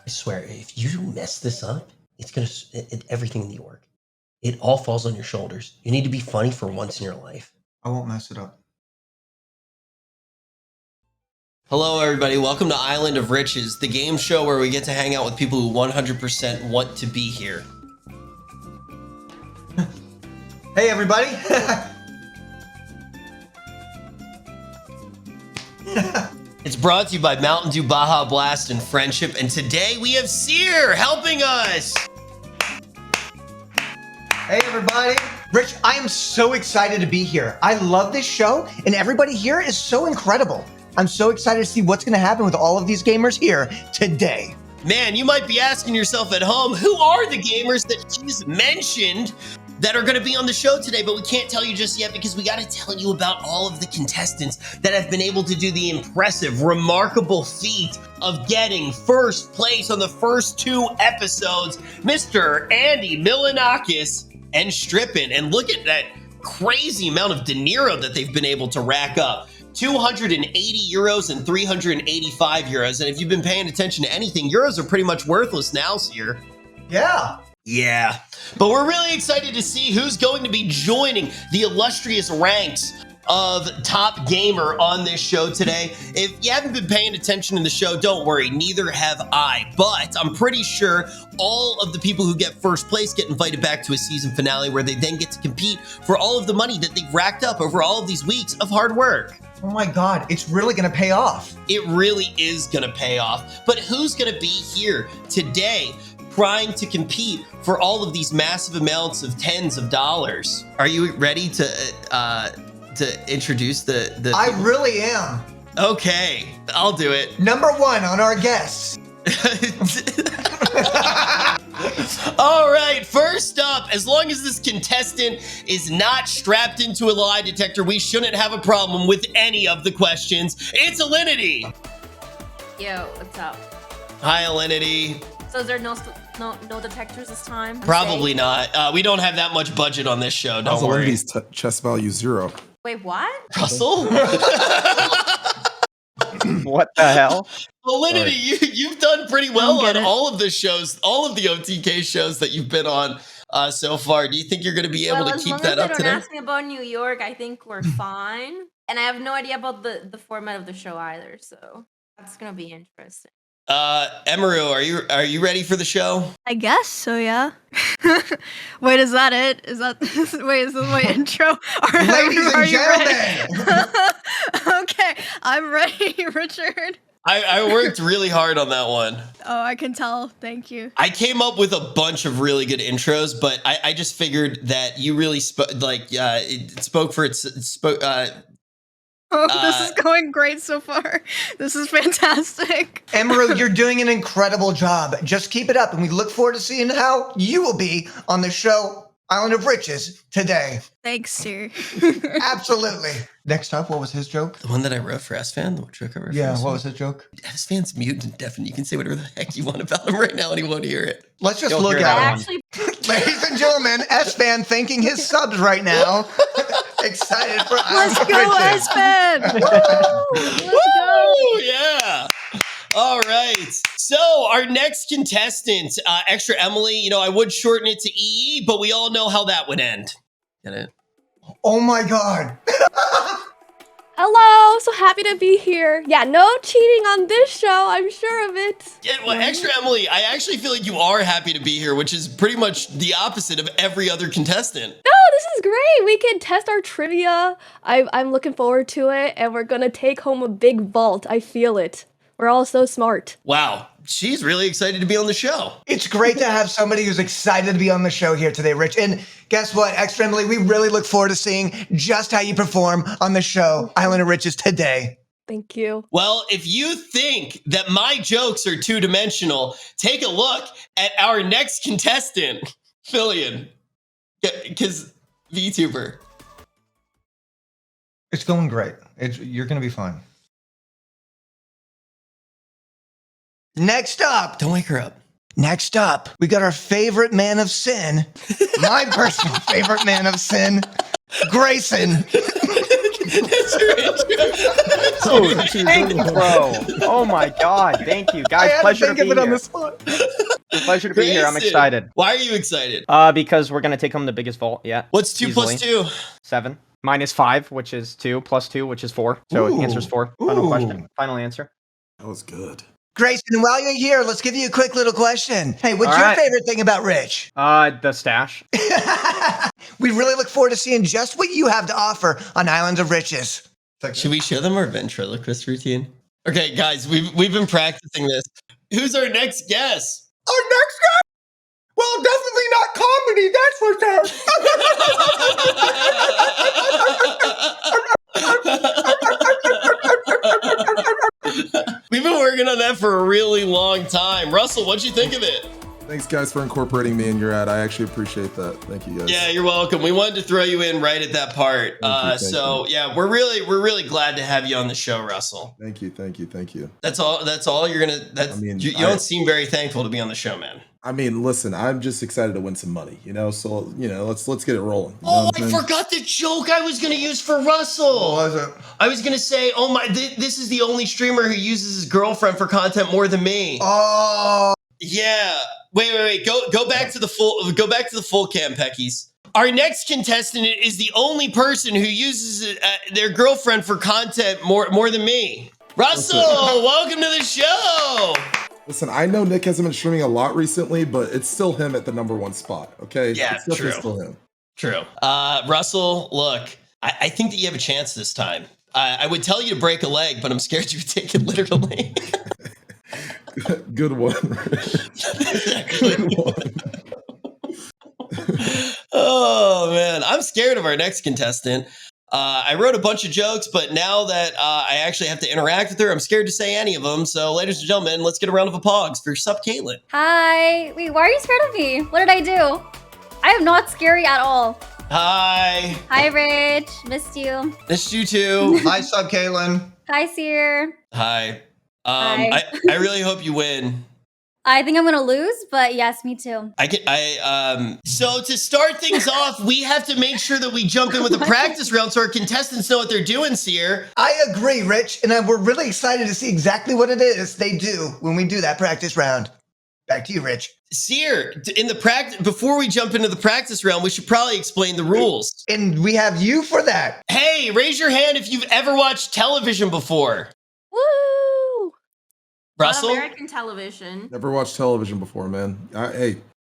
I swear, if you mess this up, it's gonna everything in the org. It all falls on your shoulders. You need to be funny for once in your life. I won't mess it up. Hello, everybody. Welcome to Island of Riches, the game show where we get to hang out with people who 100% want to be here. Hey, everybody. It's brought to you by Mountain Dew Baja Blast and Friendship, and today we have Cyr helping us. Hey, everybody. Rich, I am so excited to be here. I love this show, and everybody here is so incredible. I'm so excited to see what's going to happen with all of these gamers here today. Man, you might be asking yourself at home, who are the gamers that she's mentioned that are going to be on the show today? But we can't tell you just yet because we got to tell you about all of the contestants that have been able to do the impressive, remarkable feat of getting first place on the first 2 episodes, Mr. Andy Milanakis and Strippin. And look at that crazy amount of dinero that they've been able to rack up. 280 euros and 385 euros. And if you've been paying attention to anything, euros are pretty much worthless now, Cyr. Yeah. Yeah, but we're really excited to see who's going to be joining the illustrious ranks of top gamer on this show today. If you haven't been paying attention to the show, don't worry, neither have I. But I'm pretty sure all of the people who get first place get invited back to a season finale where they then get to compete for all of the money that they've racked up over all of these weeks of hard work. Oh my God, it's really going to pay off. It really is going to pay off. But who's going to be here today trying to compete for all of these massive amounts of tens of dollars? Are you ready to introduce the I really am. Okay, I'll do it. Number 1 on our guests. All right, first up, as long as this contestant is not strapped into a lie detector, we shouldn't have a problem with any of the questions. It's Alinity. Yo, what's up? Hi, Alinity. So is there no detectors this time? Probably not. We don't have that much budget on this show. Don't worry. Alinity's chess value 0. Wait, what? Russell? What the hell? Alinity, you've done pretty well on all of the shows, all of the OTK shows that you've been on so far. Do you think you're going to be able to keep that up today? Don't ask me about New York. I think we're fine. And I have no idea about the format of the show either. So that's going to be interesting. Emiru, are you ready for the show? I guess so, yeah. Wait, is that it? Is this my intro? Ladies and gentlemen. Okay, I'm ready, Richard. I worked really hard on that one. Oh, I can tell. Thank you. I came up with a bunch of really good intros, but I just figured that you really spoke for itself. This is going great so far. This is fantastic. Emiru, you're doing an incredible job. Just keep it up, and we look forward to seeing how you will be on the show Island of Riches today. Thanks, Cyr. Absolutely. Next up, what was his joke? The one that I wrote for Esfand, the joke I wrote Yeah, for what was his joke? Esfand's mute and deaf, and you can say whatever the heck you want about him right now, and he won't hear it. Let's just look at him. Ladies and gentlemen, Esfand thanking his subs right now. Excited for Let's go, Esfand! Let's Woo! Yeah. All right. So our next contestant, ExtraEmily, I would shorten it to EE, but we all know how that would end. Get it? Oh my God. Hello, so happy to be here. Yeah, no cheating on this show, I'm sure of it. Yeah, well, ExtraEmily, I actually feel like you are happy to be here, which is pretty much the opposite of every other contestant. No, this is great. We can test our trivia. I'm looking forward to it, and we're gonna take home a big vault. I feel it. We're all so smart. Wow, she's really excited to be on the show. It's great to have somebody who's excited to be on the show here today, Rich. And guess what, ExtraEmily, we really look forward to seeing just how you perform on the show Island of Riches today. Thank you. Well, if you think that my jokes are two-dimensional, take a look at our next contestant, Filian, because VTuber. It's going great. You're going to be fine. Next up. Don't wake her up. Next up, we got our favorite man of sin. My personal favorite man of sin, Graycen. That's your intro. Oh, thank you, bro. Oh my god, thank you, guys. Pleasure to be here. On the spot. Pleasure to be here. I'm Graycen, excited. Why are you excited? Because we're gonna take home the biggest vault yet. What's 2 plus Easily. 2? 7 minus 5, which is 2, plus 2, which is 4. So Ooh. answer's 4. Final Ooh. question. Final answer. That was good. Grayson, while you're here, let's give you a quick little question. Hey, what's All your right. favorite thing about Rich? The stash. We really look forward to seeing just what you have to offer on Islands of Riches. Should we show them our ventriloquist routine? Okay, guys, we've been practicing this. Who's our next guest? Our next guy? Well, definitely not comedy, that's for sure. We've been working on that for a really long time. Russell, what'd you think of it? Thanks, guys, for incorporating me in your ad. I actually appreciate that. Thank you, guys. Yeah, you're welcome. We wanted to throw you in right at that part. Thank So yeah, we're really glad to have you on the show, Russell. Thank you. That's all you're gonna. That's I mean, you don't seem very thankful to be on the show, man. I mean, listen, I'm just excited to win some money, So, let's get it rolling. You know Oh, what I'm I saying? forgot the joke I was gonna use for Russell. What was it? I was gonna say, oh my, this is the only streamer who uses his girlfriend for content more than me. Oh. Yeah. Wait. Go back to the full cam, Peckies. Our next contestant is the only person who uses their girlfriend for content more than me. Russell, welcome to the show. Listen, I know Nick hasn't been streaming a lot recently, but it's still him at the #1 spot, okay? Yeah, it's definitely true. still him. True. Russell, look, I think that you have a chance this time. I would tell you to break a leg, but I'm scared you would take it literally. Good one. Good one. Oh man, I'm scared of our next contestant. I wrote a bunch of jokes, but now that I actually have to interact with her, I'm scared to say any of them. So, ladies and gentlemen, let's get a round of applause for Supcaitlin. Hi. Wait, why are you scared of me? What did I do? I am not scary at all. Hi. Hi, Rich. Missed you. Missed you too. Hi, Supcaitlin. Hi, Cyr. Hi. Hi. I really hope you win. I think I'm gonna lose, but yes, me too. So to start things off, we have to make sure that we jump in with a practice round so our contestants know what they're doing, Cyr. I agree, Rich, and we're really excited to see exactly what it is they do when we do that practice round. Back to you, Rich. Cyr, before we jump into the practice round, we should probably explain the rules. And we have you for that. Hey, raise your hand if you've ever watched television before. Woo! Russell? American television. Never watched television before, man.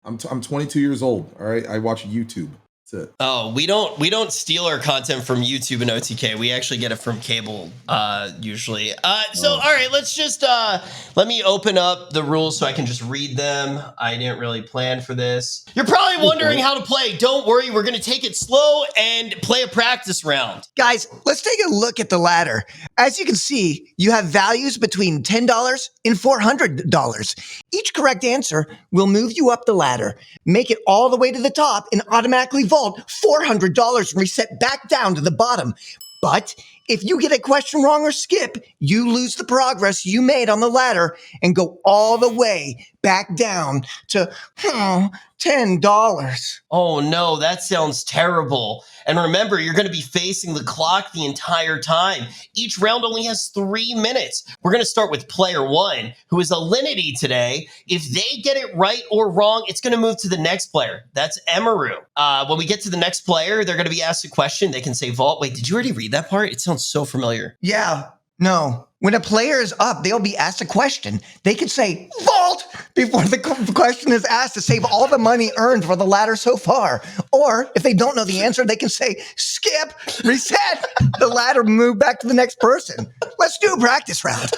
I'm 22 years old, all right? I watch YouTube. That's it. Oh, we don't steal our content from YouTube and OTK. We actually get it from cable, usually. All right, let's just let me open up the rules so I can just read them. I didn't really plan for this. You're probably wondering how to play. Don't worry, we're gonna take it slow and play a practice round. Guys, let's take a look at the ladder. As you can see, you have values between $10 and $400. Each correct answer will move you up the ladder, make it all the way to the top, and automatically vault $400 and reset back down to the bottom. But if you get a question wrong or skip, you lose the progress you made on the ladder and go all the way back down to $10. Oh no, that sounds terrible. And remember, you're going to be facing the clock the entire time. Each round only has 3 minutes. We're going to start with player 1, who is Alinity today. If they get it right or wrong, it's going to move to the next player. That's Emiru. When we get to the next player, they're going to be asked a question. They can say vault. Wait, did you already read that part? It sounds so familiar. Yeah, no. When a player is up, they'll be asked a question. They could say, vault, before the question is asked to save all the money earned for the ladder so far. Or if they don't know the answer, they can say, skip, reset, the ladder, move back to the next person. Let's do a practice round.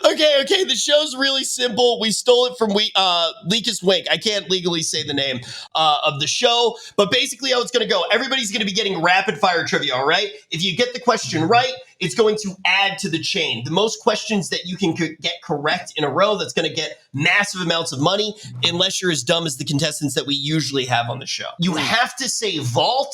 Okay, the show's really simple. We stole it from Leakus Wink. I can't legally say the name of the show, but basically how it's going to go, everybody's going to be getting rapid fire trivia, all right? If you get the question right, it's going to add to the chain. The most questions that you can get correct in a row, that's going to get massive amounts of money, unless you're as dumb as the contestants that we usually have on the show. You have to say vault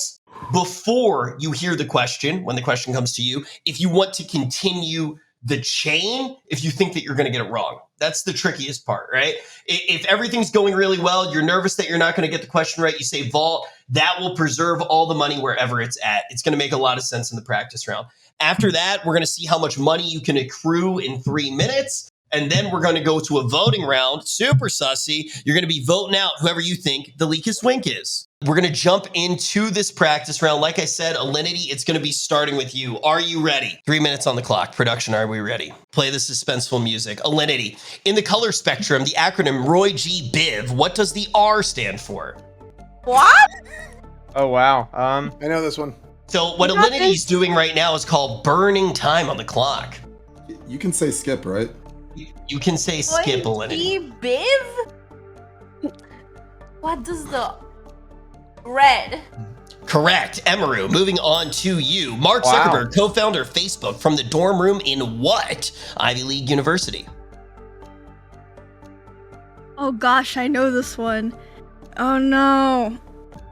before you hear the question, when the question comes to you, if you want to continue the chain if you think that you're going to get it wrong. That's the trickiest part, right? If everything's going really well, you're nervous that you're not going to get the question right, you say vault, that will preserve all the money wherever it's at. It's going to make a lot of sense in the practice round. After that, we're going to see how much money you can accrue in 3 minutes. And then we're going to go to a voting round. Super sussy. You're going to be voting out whoever you think the leakest wink is. We're going to jump into this practice round. Like I said, Alinity, it's going to be starting with you. Are you ready? 3 minutes on the clock. Production, are we ready? Play the suspenseful music. Alinity, in the color spectrum, the acronym Roy G. Biv, what does the R stand for? What? Oh, wow. I know this one. So what Alinity's doing right now is called burning time on the clock. You can say skip, right? You can say skip, Alinity. Biv? What does the red? Correct. Emiru, moving on to you. Mark Wow. Zuckerberg, co-founder of Facebook, from the dorm room in what Ivy League university? Oh gosh, I know this one. Oh no.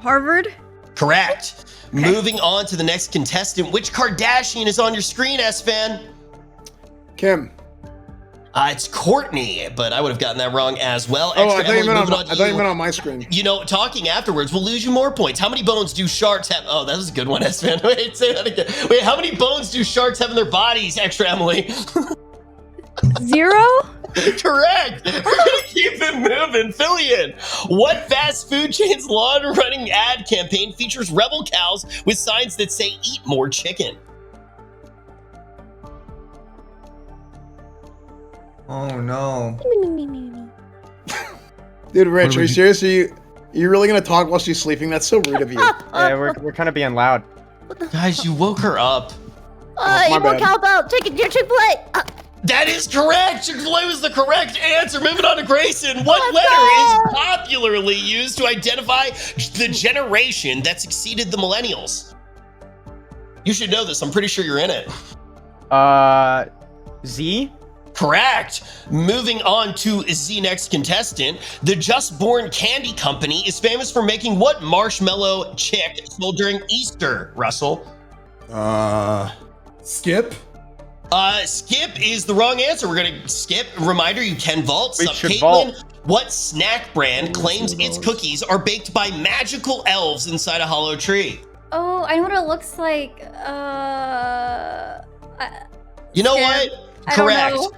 Harvard? Correct. Moving on to the next contestant. Which Kardashian is on your screen, Esfand? Kim. It's Courtney, but I would have gotten that wrong as well. Oh, I thought you Emily, meant on my screen. You know, talking afterwards will lose you more points. How many bones do sharks have? Oh, that was a good one, Esfand. Wait, say that again. Wait, how many bones do sharks have in their bodies, ExtraEmily? 0? Correct. We're gonna keep it moving. Filian, what fast food chain's lawn running ad campaign features rebel cows with signs that say "Eat more chicken"? Oh no. Dude, Rich, are you serious? Are you really gonna talk while she's sleeping? That's so rude of you. Yeah, we're kind of being loud. Guys, you woke her up. my Eat more bad. cowbell. Chicken, your Chick-fil-A. That is correct. Chick-fil-A was the correct answer. Moving on to Graycen. What letter is popularly used to identify the generation that succeeded the millennials? You should know this. I'm pretty sure you're in it. Z? Correct. Moving on to the next contestant. The Just Born Candy Company is famous for making what marshmallow chick sold during Easter, Russell? Skip. Skip is the wrong answer. We're going to skip. Reminder, you can vault. We should Supcaitlin, vault. what snack brand claims its cookies are baked by magical elves inside a hollow tree? Oh, I know what it looks like. You know Skip. what? I don't Correct. know.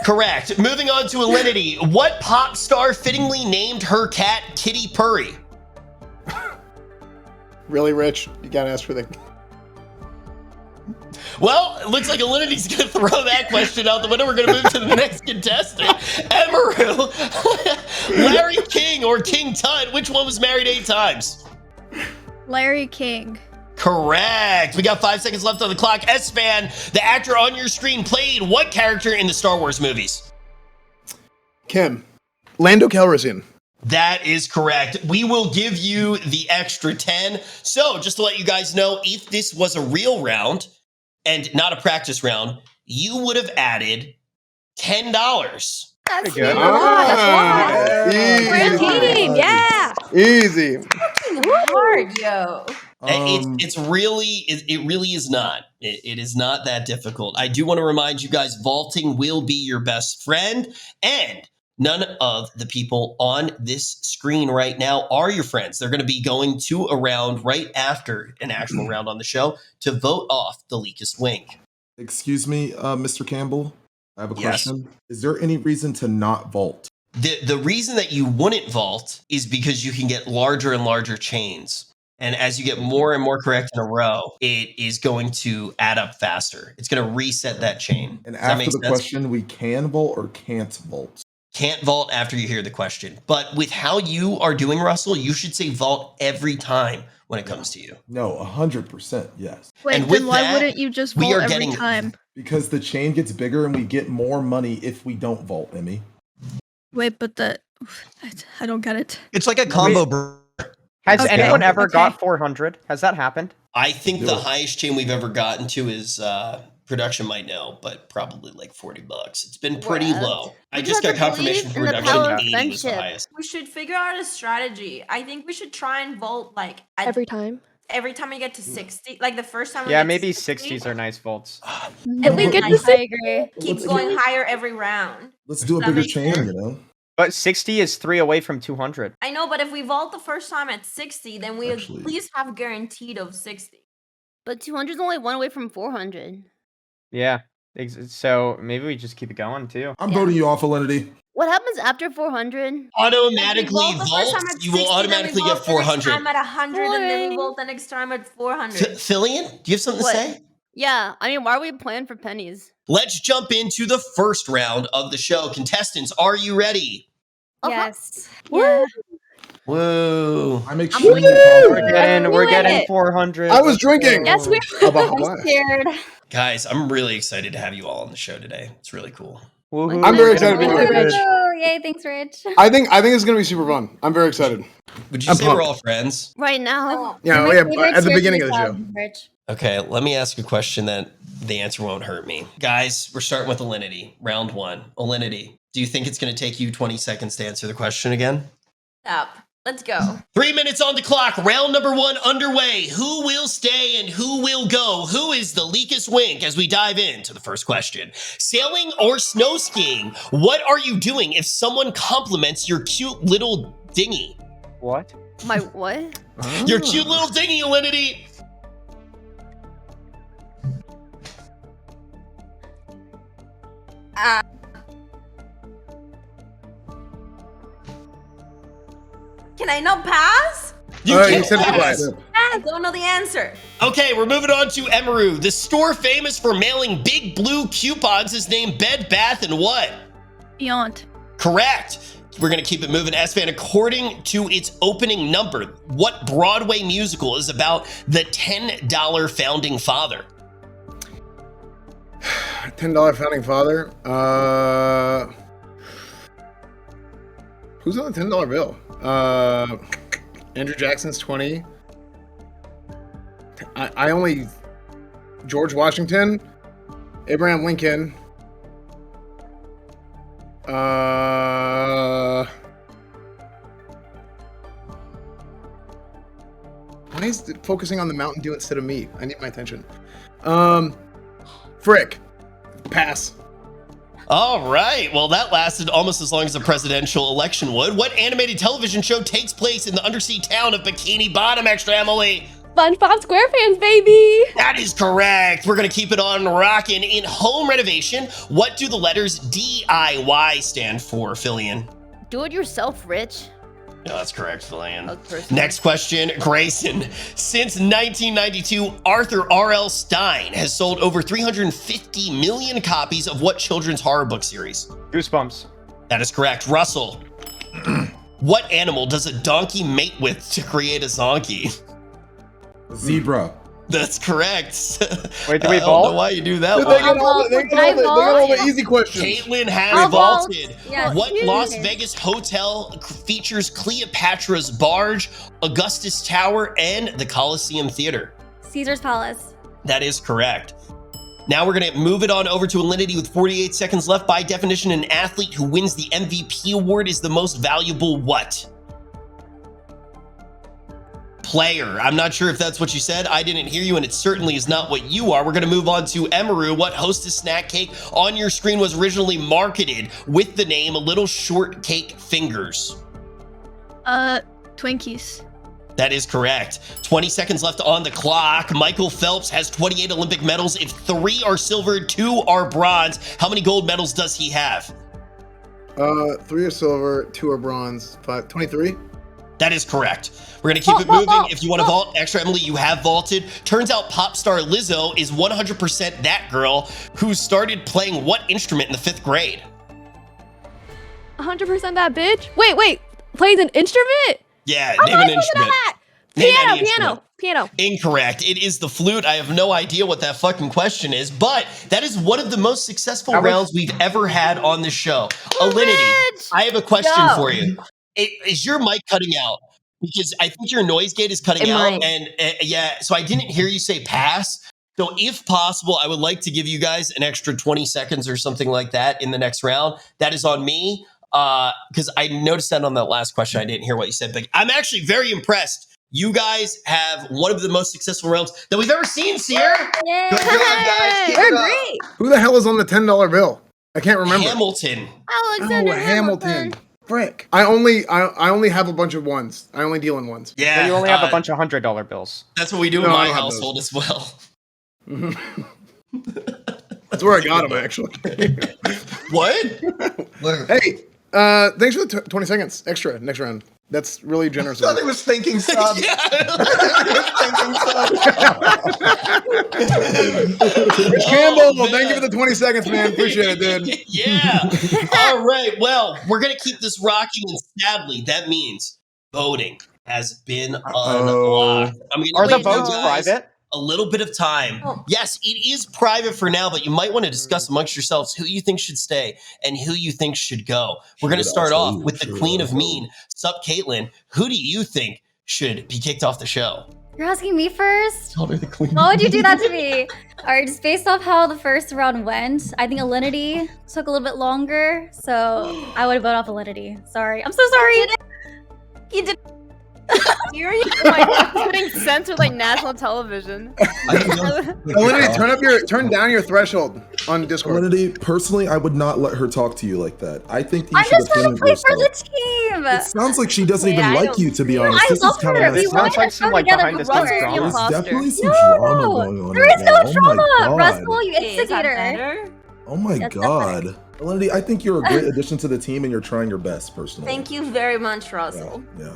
Correct. Moving on to Alinity. What pop star fittingly named her cat Kitty Purry? Really, Rich? You gotta ask for the. Well, it looks like Alinity's going to throw that question out the window. We're going to move to the next contestant. Emiru. Larry King or King Tut. Which one was married 8 times? Larry King. Correct. We got 5 seconds left on the clock. Esfand, the actor on your screen, played what character in the Star Wars movies? Kim. Lando Calrissian. That is correct. We will give you the extra 10. So just to let you guys know, if this was a real round and not a practice round, you would have added $10. That's Pretty good. Great Easy. team, yeah. Easy. Hard, yo. It really is not. It is not that difficult. I do want to remind you guys, vaulting will be your best friend, and none of the people on this screen right now are your friends. They're going to be going to a round right after an actual round on the show to vote off the leakest wink. Excuse me, Mr. Campbell. I have a Yes. question. Is there any reason to not vault? The reason that you wouldn't vault is because you can get larger and larger chains. And as you get more and more correct in a row, it is going to add up faster. It's going to reset that chain. And Does that after make the sense? question, we can vault or can't vault? Can't vault after you hear the question. But with how you are doing, Russell, you should say vault every time when it comes to you. No, 100% yes. Wait, And with then why that, wouldn't you just we vote are every getting- time? Because the chain gets bigger and we get more money if we don't vault, Emmy. Wait, but I don't get it. It's like a combo. Has Okay. anyone ever Okay. got 400? Has that happened? I think Do the it. highest chain we've ever gotten to is production might know, but probably like $40. It's been pretty What? low. I We just have got to confirmation believe from in the production power that of 80 was the friendship. highest. We should figure out a strategy. I think we should try and vote like at Every time. every time you get to 60, like the first time. Yeah, maybe 60s are nice vaults. If we get to I agree. keeps going higher every round. Let's do a That bigger makes chain, sense. you know? But 60 is 3 away from 200. I know, but if we vault the first time at 60, then we Actually. at least have guaranteed of 60. But 200 is only 1 away from 400. Yeah. So maybe we just keep it going too. I'm voting you off, Alinity. What happens after 400? Automatically Vault the first time vault. at You will 60, then we automatically vault get the next 400. time at 100, and then we Boring. vault the next time at 400. Filian, do you have something What? to say? Yeah, I mean, why are we playing for pennies? Let's jump into the first round of the show. Contestants, are you ready? Yes. Yeah. Whoa. I make I'm sure with you you. We're doing getting it. 400. I was drinking. Yes, we About I'm what? scared. Guys, I'm really excited to have you all on the show today. It's really cool. Woohoo. I'm very excited to be We're here. getting Rich. Oh, yay, thanks, Rich. I think it's gonna be super fun. I'm very excited. Would you I'm say we're pumped. all friends? Right now. Yeah, My yeah. favorite At the Rich beginning of the club, show. Rich. Okay, let me ask a question that the answer won't hurt me. Guys, we're starting with Alinity. Round 1. Alinity, do you think it's going to take you 20 seconds to answer the question again? Up. Let's go. 3 minutes on the clock. Round number 1 underway. Who will stay and who will go? Who is the leakest wink as we dive into the first question? Sailing or snow skiing? What are you doing if someone compliments your cute little dinghy? What? My what? Your cute little dinghy, Alinity. Can I not pass? You You can't said be quiet. pass. I don't know the answer. Okay, we're moving on to Emiru. The store famous for mailing big blue coupons is named Bed Bath and what? Beyond. Correct. We're going to keep it moving. Esfand, according to its opening number, what Broadway musical is about the $10 founding father? $10 founding father. Who's on the $10 bill? Andrew Jackson's 20. I only George Washington, Abraham Lincoln. Why is it focusing on the Mountain Dew instead of me? I need my attention. Frick. Pass. All right. Well, that lasted almost as long as a presidential election would. What animated television show takes place in the undersea town of Bikini Bottom, ExtraEmily? SpongeBob SquarePants, baby. That is correct. We're going to keep it on rocking. In home renovation, what do the letters DIY stand for, Filian? Do it yourself, Rich. No, that's correct, Filian. That's personal. Next question, Graycen. Since 1992, Arthur R.L. Stein has sold over 350 million copies of what children's horror book series? Goosebumps. That is correct. Russell. What animal does a donkey mate with to create a zonkey? Zebra. That's correct. Wait, do we I don't vault? know why you do that Dude, one. they get all the easy questions. Caitlin has I'll vault. vaulted. Yes. What Yes. Las Vegas hotel features Cleopatra's Barge, Augustus Tower, and the Coliseum Theater? Caesar's Palace. That is correct. Now we're going to move it on over to Alinity with 48 seconds left. By definition, an athlete who wins the MVP award is the most valuable what? Player. I'm not sure if that's what you said. I didn't hear you, and it certainly is not what you are. We're going to move on to Emiru. What Hostess snack cake on your screen was originally marketed with the name Little Shortcake Fingers? Twinkies. That is correct. 20 seconds left on the clock. Michael Phelps has 28 Olympic medals. If 3 are silver, 2 are bronze, how many gold medals does he have? 3 are silver, 2 are bronze, 23. That is correct. We're going to keep it moving. If you want to vault, ExtraEmily, you have vaulted. Turns out pop star Lizzo is 100% that girl who started playing what instrument in the 5th grade? 100% that bitch. Wait. Plays an instrument? Yeah, How name am I an supposed to know instrument. that? Name any instrument. Piano. Incorrect. It is the flute. I have no idea what that fucking question is, but that is one of the most successful rounds we've ever had on this show. Alinity, I have a question for you. Is your mic cutting out? Because I think your noise gate is cutting out. And yeah, so I didn't hear you say pass. So if possible, I would like to give you guys an extra 20 seconds or something like that in the next round. That is on me. Because I noticed that on that last question, I didn't hear what you said. But I'm actually very impressed You guys have one of the most successful rounds that we've ever seen, Cyr. Yay! Good job, guys. Keep We're it up. great. Who the hell is on the $10 bill? I can't remember. Hamilton. Alexander Hamilton. Frick. I only have a bunch of ones. I only deal in ones. Yeah. Then you only have a bunch of $100 bills. That's what we do in No, I my don't have household as well. That's where I got them, actually. What? Hey, thanks for the 20 seconds extra next round. That's really generous. I thought it was thinking subs. Rich Campbell, thank you for the 20 seconds, man. Appreciate it, dude. Yeah. All right. Well, we're going to keep this rocking, and sadly, that means voting has been unlocked. Are the votes private? A little bit of time. Oh. Yes, it is private for now, but you might want to discuss amongst yourselves who you think should stay and who you think should go. We're going to start off with the Queen of Mean, Supcaitlin. Who do you think should be kicked off the show? You're asking me first? Called her the Queen. Why would you do that to me? All right, just based off how the first round went, I think Alinity took a little bit longer, so I would vote off Alinity. Sorry. I'm so sorry. You did. Like getting sent to like national television. Alinity, turn down your threshold on Discord. Alinity, personally, I would not let her talk to you like that. I think that you I'm should just trying to defend play for yourself. the team. It sounds like she doesn't even I like don't you, to be see it. honest. I This love is kind her. of We messed wanted up. Sounds like to some come like together behind for the scenes Russell. drama. You're There's imposter. definitely some No, drama going on there right is now. no Oh my drama. God. Russell, you Hey, is that instigator. better? Oh my That's God. Alinity, I think you're a great addition to the team and you're trying your best, personally. Thank you very much, Russell. Yeah.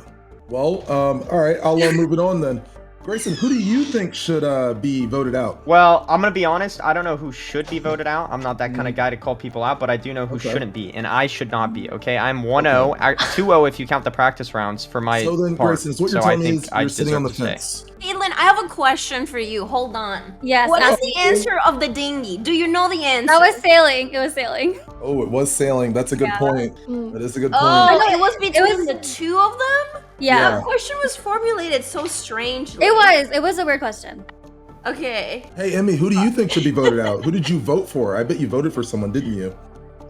Well, all right, I'll move it on then. Graycen, who do you think should be voted out? Well, I'm gonna be honest. I don't know who should be voted out. I'm not that kind of guy to call people out, but I do know who shouldn't be, and I should not be. Okay, I'm 1-0, 2-0 if you count the practice rounds for my So then, part. Graycen, what you're So I telling me think is I you're sitting on the deserve to fence. Caitlin, I have a question for you. Hold on. Yes. What is ask the me. answer of the dinghy? Do you know the answer? That was sailing. It was sailing. Oh, it was sailing. That's a good Yeah. point. That is a good Oh, point. it was between was- the two of them? Yeah. The question was formulated so strangely. It was. It was a weird question. Okay. Hey, Emmy, who do you think should be voted out? Who did you vote for? I bet you voted for someone, didn't you?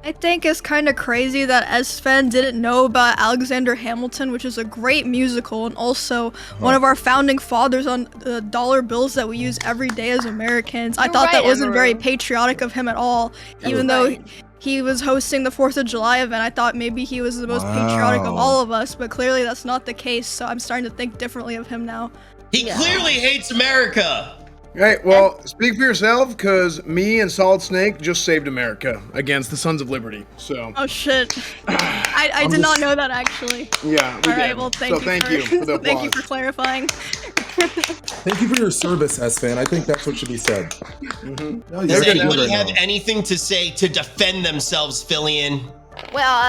I think it's kind of crazy that Esfand didn't know about Alexander Hamilton, which is a great musical and also one of our founding fathers on the dollar bills that we use every day as Americans. I You're thought that right, wasn't very Emiru. patriotic of him at all, even though he was hosting the 4th of July event. I thought maybe he was the most patriotic of Wow. all of us, but clearly that's not the case, so I'm starting to think differently of him now. He clearly hates America. Hey, well, speak for yourself, because me and Solid Snake just saved America against the Sons of Liberty. So, Oh shit. I did not know that actually. yeah, we Alright, did. well so thank you for the applause. thank you for clarifying. Thank you for your service, S-Fan. I think that's what should be said. No, you Does guys are good anybody right have now. anything to say to defend themselves, Filian? Well,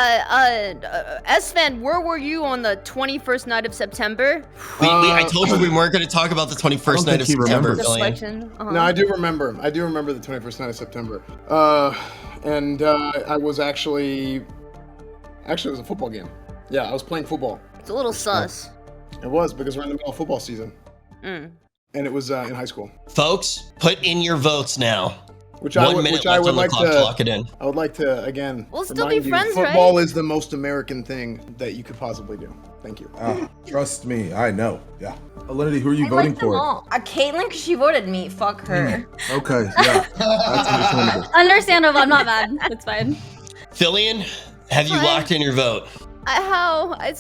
Esfand, where were you on the 21st night of September? I told you we weren't going to talk about the 21st night think of he September, remembers. Filian. Reflection. No, I do remember. I do remember the 21st night of September. And I was actually it was a football game. Yeah, I was playing football. It's a little sus. It was because we're in the middle of football season, Mm. and it was in high school. Folks, put in your votes now. Which I 1 would, minute which I left would on the like clock to to. lock it in. I would like to again. We'll still be remind you, friends, right? Football is the most American thing that you could possibly do. Thank you. Trust me, I know. Yeah. Alinity, who are you I voting like them for? all. Caitlin, because she voted me. Fuck her. Okay, yeah. That's understandable. Understandable. I'm not mad. It's fine. Filian, have you Fine. locked in your vote? I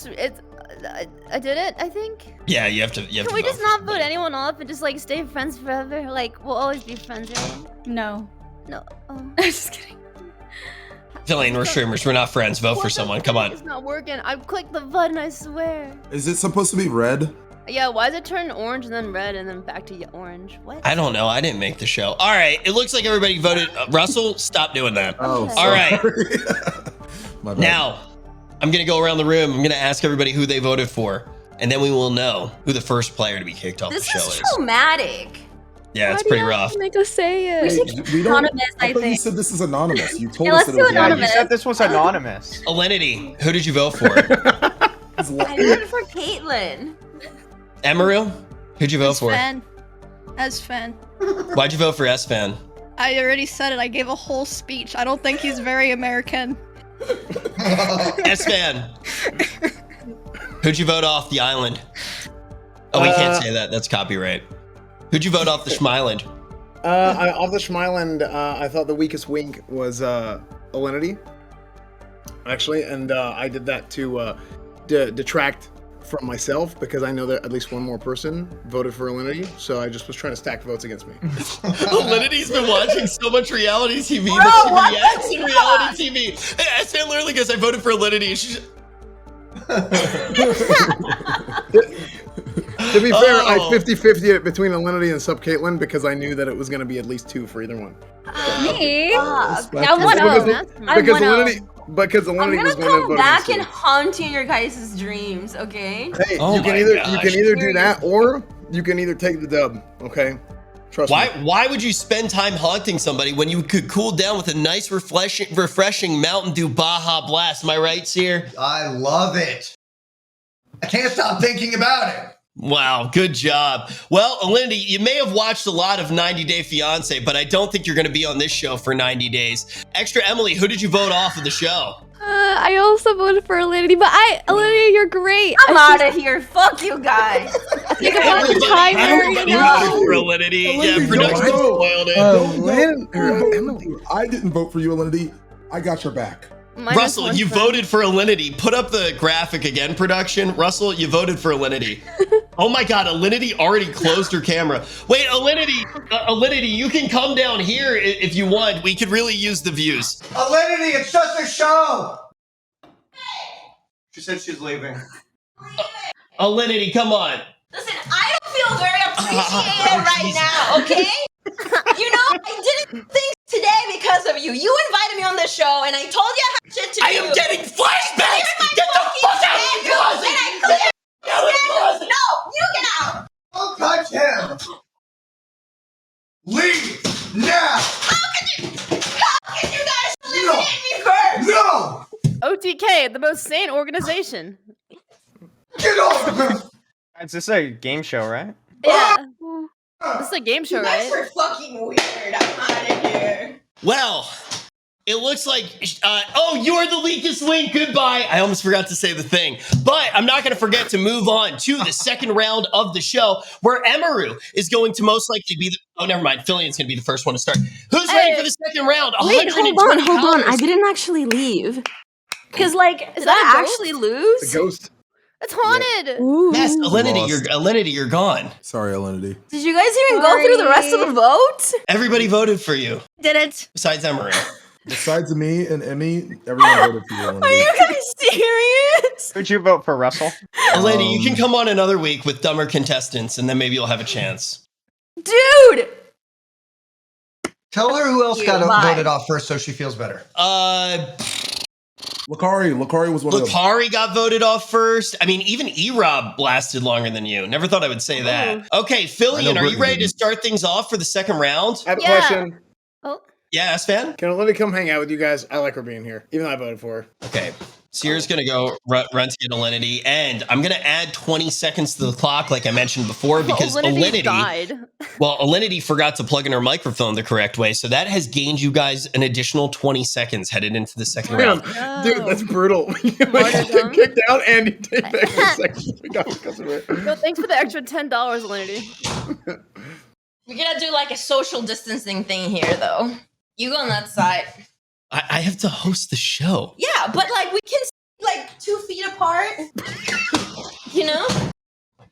did it, I think. Yeah, you have to. Can we just not vote anyone off and just like stay friends forever? Like, we'll always be friends, right? No. No. Oh. I'm just kidding. Filian, we're streamers. We're not friends. Vote for someone. Come on. It's not working. I clicked the button, I swear. Is it supposed to be red? Yeah, why does it turn orange and then red and then back to orange? What? I don't know. I didn't make the show. All right. It looks like everybody voted. Russell, stop doing that. Oh, Okay. All right. My bad. Now, I'm going to go around the room. I'm going to ask everybody who they voted for, and then we will know who the first player to be kicked off This the show is is. traumatic. Yeah, it's Why do pretty you have rough. to make us say We it. should We don't. Anonymous, I thought you think. said this is anonymous. You told Yeah, us let's that it was do Yeah, you anonymous. said this was anonymous. Alinity, who did you vote for? I voted for Caitlin. Emiru, who'd you vote for? Esfand. Why'd you vote for Esfand? I already said it. I gave a whole speech. I don't think he's very American. Esfand, who'd you vote off the island? Oh, we can't say that. That's copyright. Who'd you vote off the Schmeiland? Off the Schmeiland, I thought the weakest wink was Alinity, actually, and I did that to detract from myself because I know that at least one more person voted for Alinity, so I just was trying to stack votes against me. Alinity's been watching so much reality TV that she reacts in reality TV. Esfand literally goes, I voted for Alinity. She's To be fair, I 50-50'd it between Alinity and Supcaitlin because I knew that it was going to be at least 2 for either one. Me? I'm Because Alinity was going to come vote back against and haunt you in your guys' dreams, okay? Hey, Oh you can my either gosh. do that or you can either take the dub, okay? Trust me. Why would you spend time haunting somebody when you could cool down with a nice refreshing Mountain Dew Baja Blast? Am I right, Cyr? I love it. I can't stop thinking about it. Wow, good job. Well, Alinity, you may have watched a lot of 90 Day Fiancé, but I don't think you're going to be on this show for 90 days. ExtraEmily, who did you vote off of the show? I also voted for Alinity, but Alinity, you're great. I'm out of here. Fuck you guys. I think about the timer, you Everybody know. voted for Alinity. Yeah, production spoiled it. I didn't vote for you, Alinity. I got your back. Russell, you voted for Alinity. Put up the graphic again, production. Russell, you voted for Alinity. Oh my God, Alinity already closed her camera. Wait, Alinity, you can come down here if you want. We could really use the views. Alinity, it's just a show. She said she's leaving. Alinity, come on. Listen, I don't feel very appreciated right now, okay? You know, I didn't think today because of you. You invited me on this show, and I told you I had shit to do. I am getting flashbacks! Get the fuck out of the closet! No, you get out! Don't touch him. Leave now. How can you guys eliminate me first? No. OTK, the most sane organization. Get off of him. Is this a game show, right? Yeah. This is a game show, You guys right? are fucking weird. I'm out of here. Well, it looks like, oh, you're the weakest link. Goodbye. I almost forgot to say the thing, but I'm not going to forget to move on to the second round of the show where Emiru is going to most likely be the, oh, never mind. Filian's going to be the first one to start. Who's ready for the second round? Wait, hold on. I $120. didn't actually leave. Because, like, Is did I that a ghost? actually lose? The ghost. It's haunted. Yes, Lost. Alinity, you're gone. Sorry, Alinity. Did you guys even go through the rest of the vote? Everybody voted for you, Didn't. besides Emiru. Besides me and Emmy, everyone voted for you, Are Alinity. you guys serious? Who'd you vote for, Russell? Alinity, you can come on another week with dumber contestants, and then maybe you'll have a chance. Dude! Tell her who else got Bye. voted off first so she feels better. Lakari was one of them. Lakari got voted off first. I mean, even E-Rob lasted longer than you. Never thought I would say that. Okay, Filian, are you ready to start things off for the second round? I have a question. Oh. Yeah, Esfand? Can Alinity come hang out with you guys? I like her being here, even though I voted for her. Okay. Cyr's going to go run to get Alinity, and I'm going to add 20 seconds to the clock like I mentioned before because Alinity died. Well, Alinity forgot to plug in her microphone the correct way, so that has gained you guys an additional 20 seconds headed into the second round. Dude, that's brutal. You get kicked out and you take back the second we got because of it. No, thanks for the extra $10, Alinity. We're gonna do like a social distancing thing here, though. You go on that side. I have to host the show. Yeah, but like we can like 2 feet apart. You know?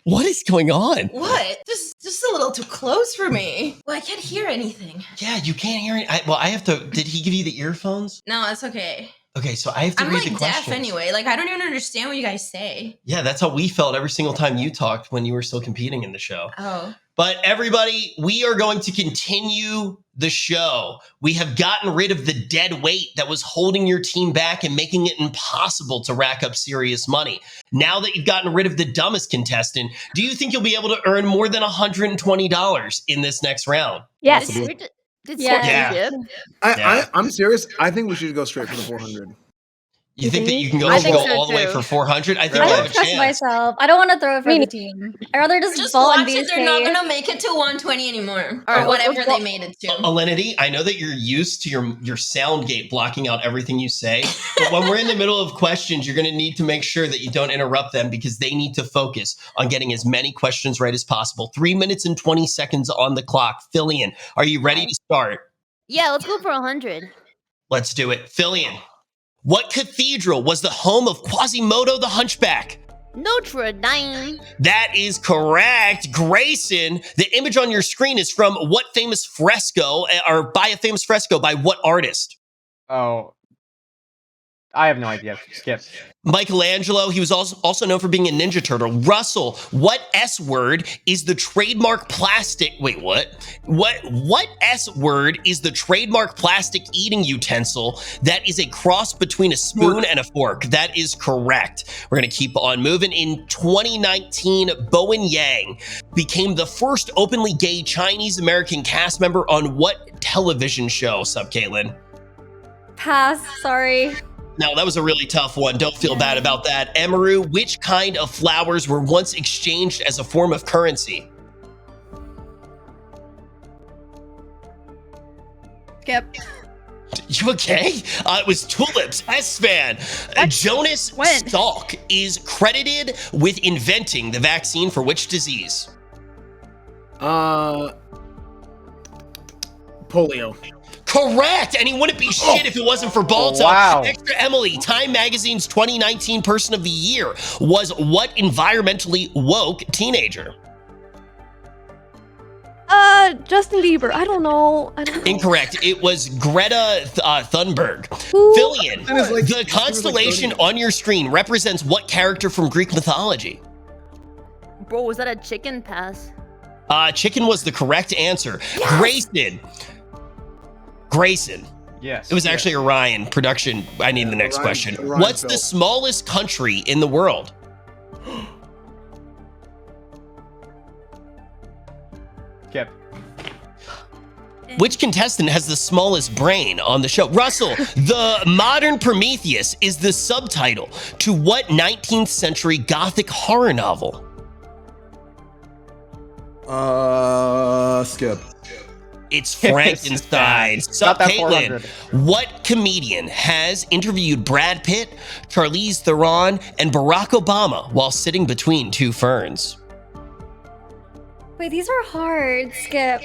What is going on? What? Just a little too close for me. Well, I can't hear anything. Yeah, you can't hear it. I have to. Did he give you the earphones? No, it's okay. Okay, so I have to I'm read like the questions. deaf anyway. Like I don't even understand what you guys say. Yeah, that's how we felt every single time you talked when you were still competing in the show. Oh. But everybody, we are going to continue the show. We have gotten rid of the dead weight that was holding your team back and making it impossible to rack up serious money. Now that you've gotten rid of the dumbest contestant, do you think you'll be able to earn more than $120 in this next round? Yes. Did Yeah. Yeah. skip? I'm serious. I think we should go straight for the 400. You think that you can go, I think so all the way too. for 400? I think I you have don't a trust chance. myself. I don't want to throw it for the team. I'd rather just vote and watch be it. They're not safe. gonna make it to 120 anymore, All right, or whatever let's they go- made it to. Alinity, I know that you're used to your sound gate blocking out everything you say, but when we're in the middle of questions, you're going to need to make sure that you don't interrupt them because they need to focus on getting as many questions right as possible. 3 minutes and 20 seconds on the clock. Filian, are you ready to start? Yeah, let's go for 100. Let's do it. Filian, what cathedral was the home of Quasimodo the Hunchback? Notre Dame. That is correct. Graycen, the image on your screen is from what famous fresco, or by a famous fresco by what artist? Oh, I have no idea. Skip. Michelangelo, he was also known for being a Ninja Turtle. Russell, what S word is the trademark plastic? Wait, what? What S word is the trademark plastic eating utensil that is a cross between a spoon and a fork? That is correct. We're going to keep on moving. In 2019, Bowen Yang became the first openly gay Chinese American cast member on what television show, Supcaitlin? Pass. Sorry. Now, that was a really tough one. Don't feel bad about that. Emiru, which kind of flowers were once exchanged as a form of currency? Skip. You okay? It was tulips. Esfand. Jonas Salk is credited with inventing the vaccine for which disease? Polio. Correct, and he wouldn't be shit if it wasn't for Balto. Wow. ExtraEmily, Time Magazine's 2019 Person of the Year, was what environmentally woke teenager? Justin Bieber. I don't know. Incorrect. It was Greta Thunberg. Who? Filian, the constellation on your screen represents what character from Greek mythology? Bro, was that a chicken pass? Chicken was the correct answer. Graycen. Yes. It was actually Orion. Production, I need the next question. What's the smallest country in the world? Skip. Which contestant has the smallest brain on the show? Russell, the modern Prometheus is the subtitle to what 19th century Gothic horror novel? Skip. It's Frankenstein. Got that Supcaitlin, 400. what comedian has interviewed Brad Pitt, Charlize Theron, and Barack Obama while sitting between two ferns? Wait, these are hard. Skip.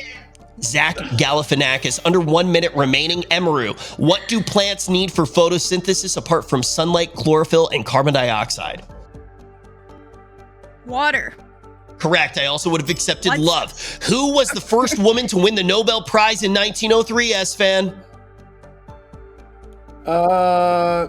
Zach Galifianakis. Under 1 minute remaining. Emiru, what do plants need for photosynthesis apart from sunlight, chlorophyll, and carbon dioxide? Water. Correct. I also would have accepted love. Who was the first woman to win the Nobel Prize in 1903, Esfand? I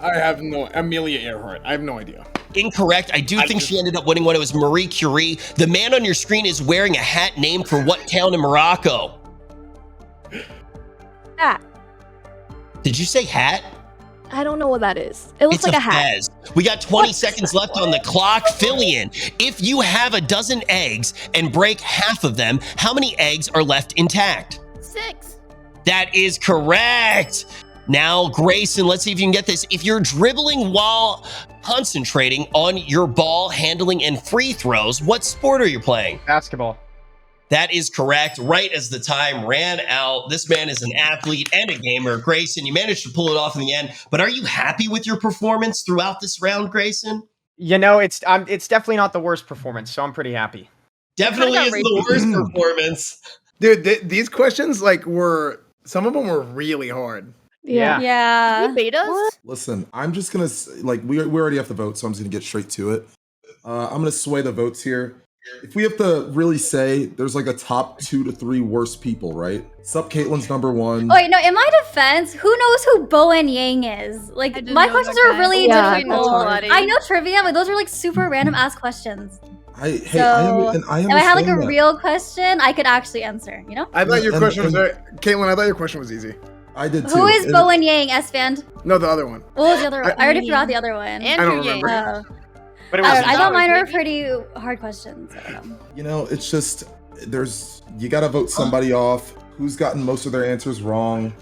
have no Amelia Earhart. I have no idea. Incorrect. I think she ended up winning one. It was Marie Curie. The man on your screen is wearing a hat named for what town in Morocco? Hat. Did you say hat? I don't know what that is. It looks It's like a a hat. fez. We got 20 seconds left on the clock. Filian, if you have a dozen eggs and break half of them, how many eggs are left intact? 6. That is correct. Now, Graycen, let's see if you can get this. If you're dribbling while concentrating on your ball handling and free throws, what sport are you playing? Basketball. That is correct. Right as the time ran out, this man is an athlete and a gamer. Graycen, you managed to pull it off in the end, but are you happy with your performance throughout this round, Graycen? You know, it's definitely not the worst performance, so I'm pretty happy. Definitely isn't the worst performance. Dude, these questions some of them were really hard. Yeah. Yeah. You bait us? Listen, I'm just gonna we already have to vote, so I'm just gonna get straight to it. I'm gonna sway the votes here. If we have to really say, there's like a top 2 to 3 worst people, right? Supcaitlin's number 1. Wait, no, in my defense, who knows who Bowen Yang is? Like, my questions are really difficult. I know trivia, but those are like super random ass questions. I If I had like a real question, I could actually answer, you know? I thought your question was Caitlin, I thought your question was easy. I did too. Who is Bowen Yang, Esfand? No, the other one. What was the other one? I already forgot the other one. Andrew I don't remember. Yang. But it was I thought mine were pretty hard questions. I don't know. You know, it's just you gotta vote somebody off. Who's gotten most of their answers wrong?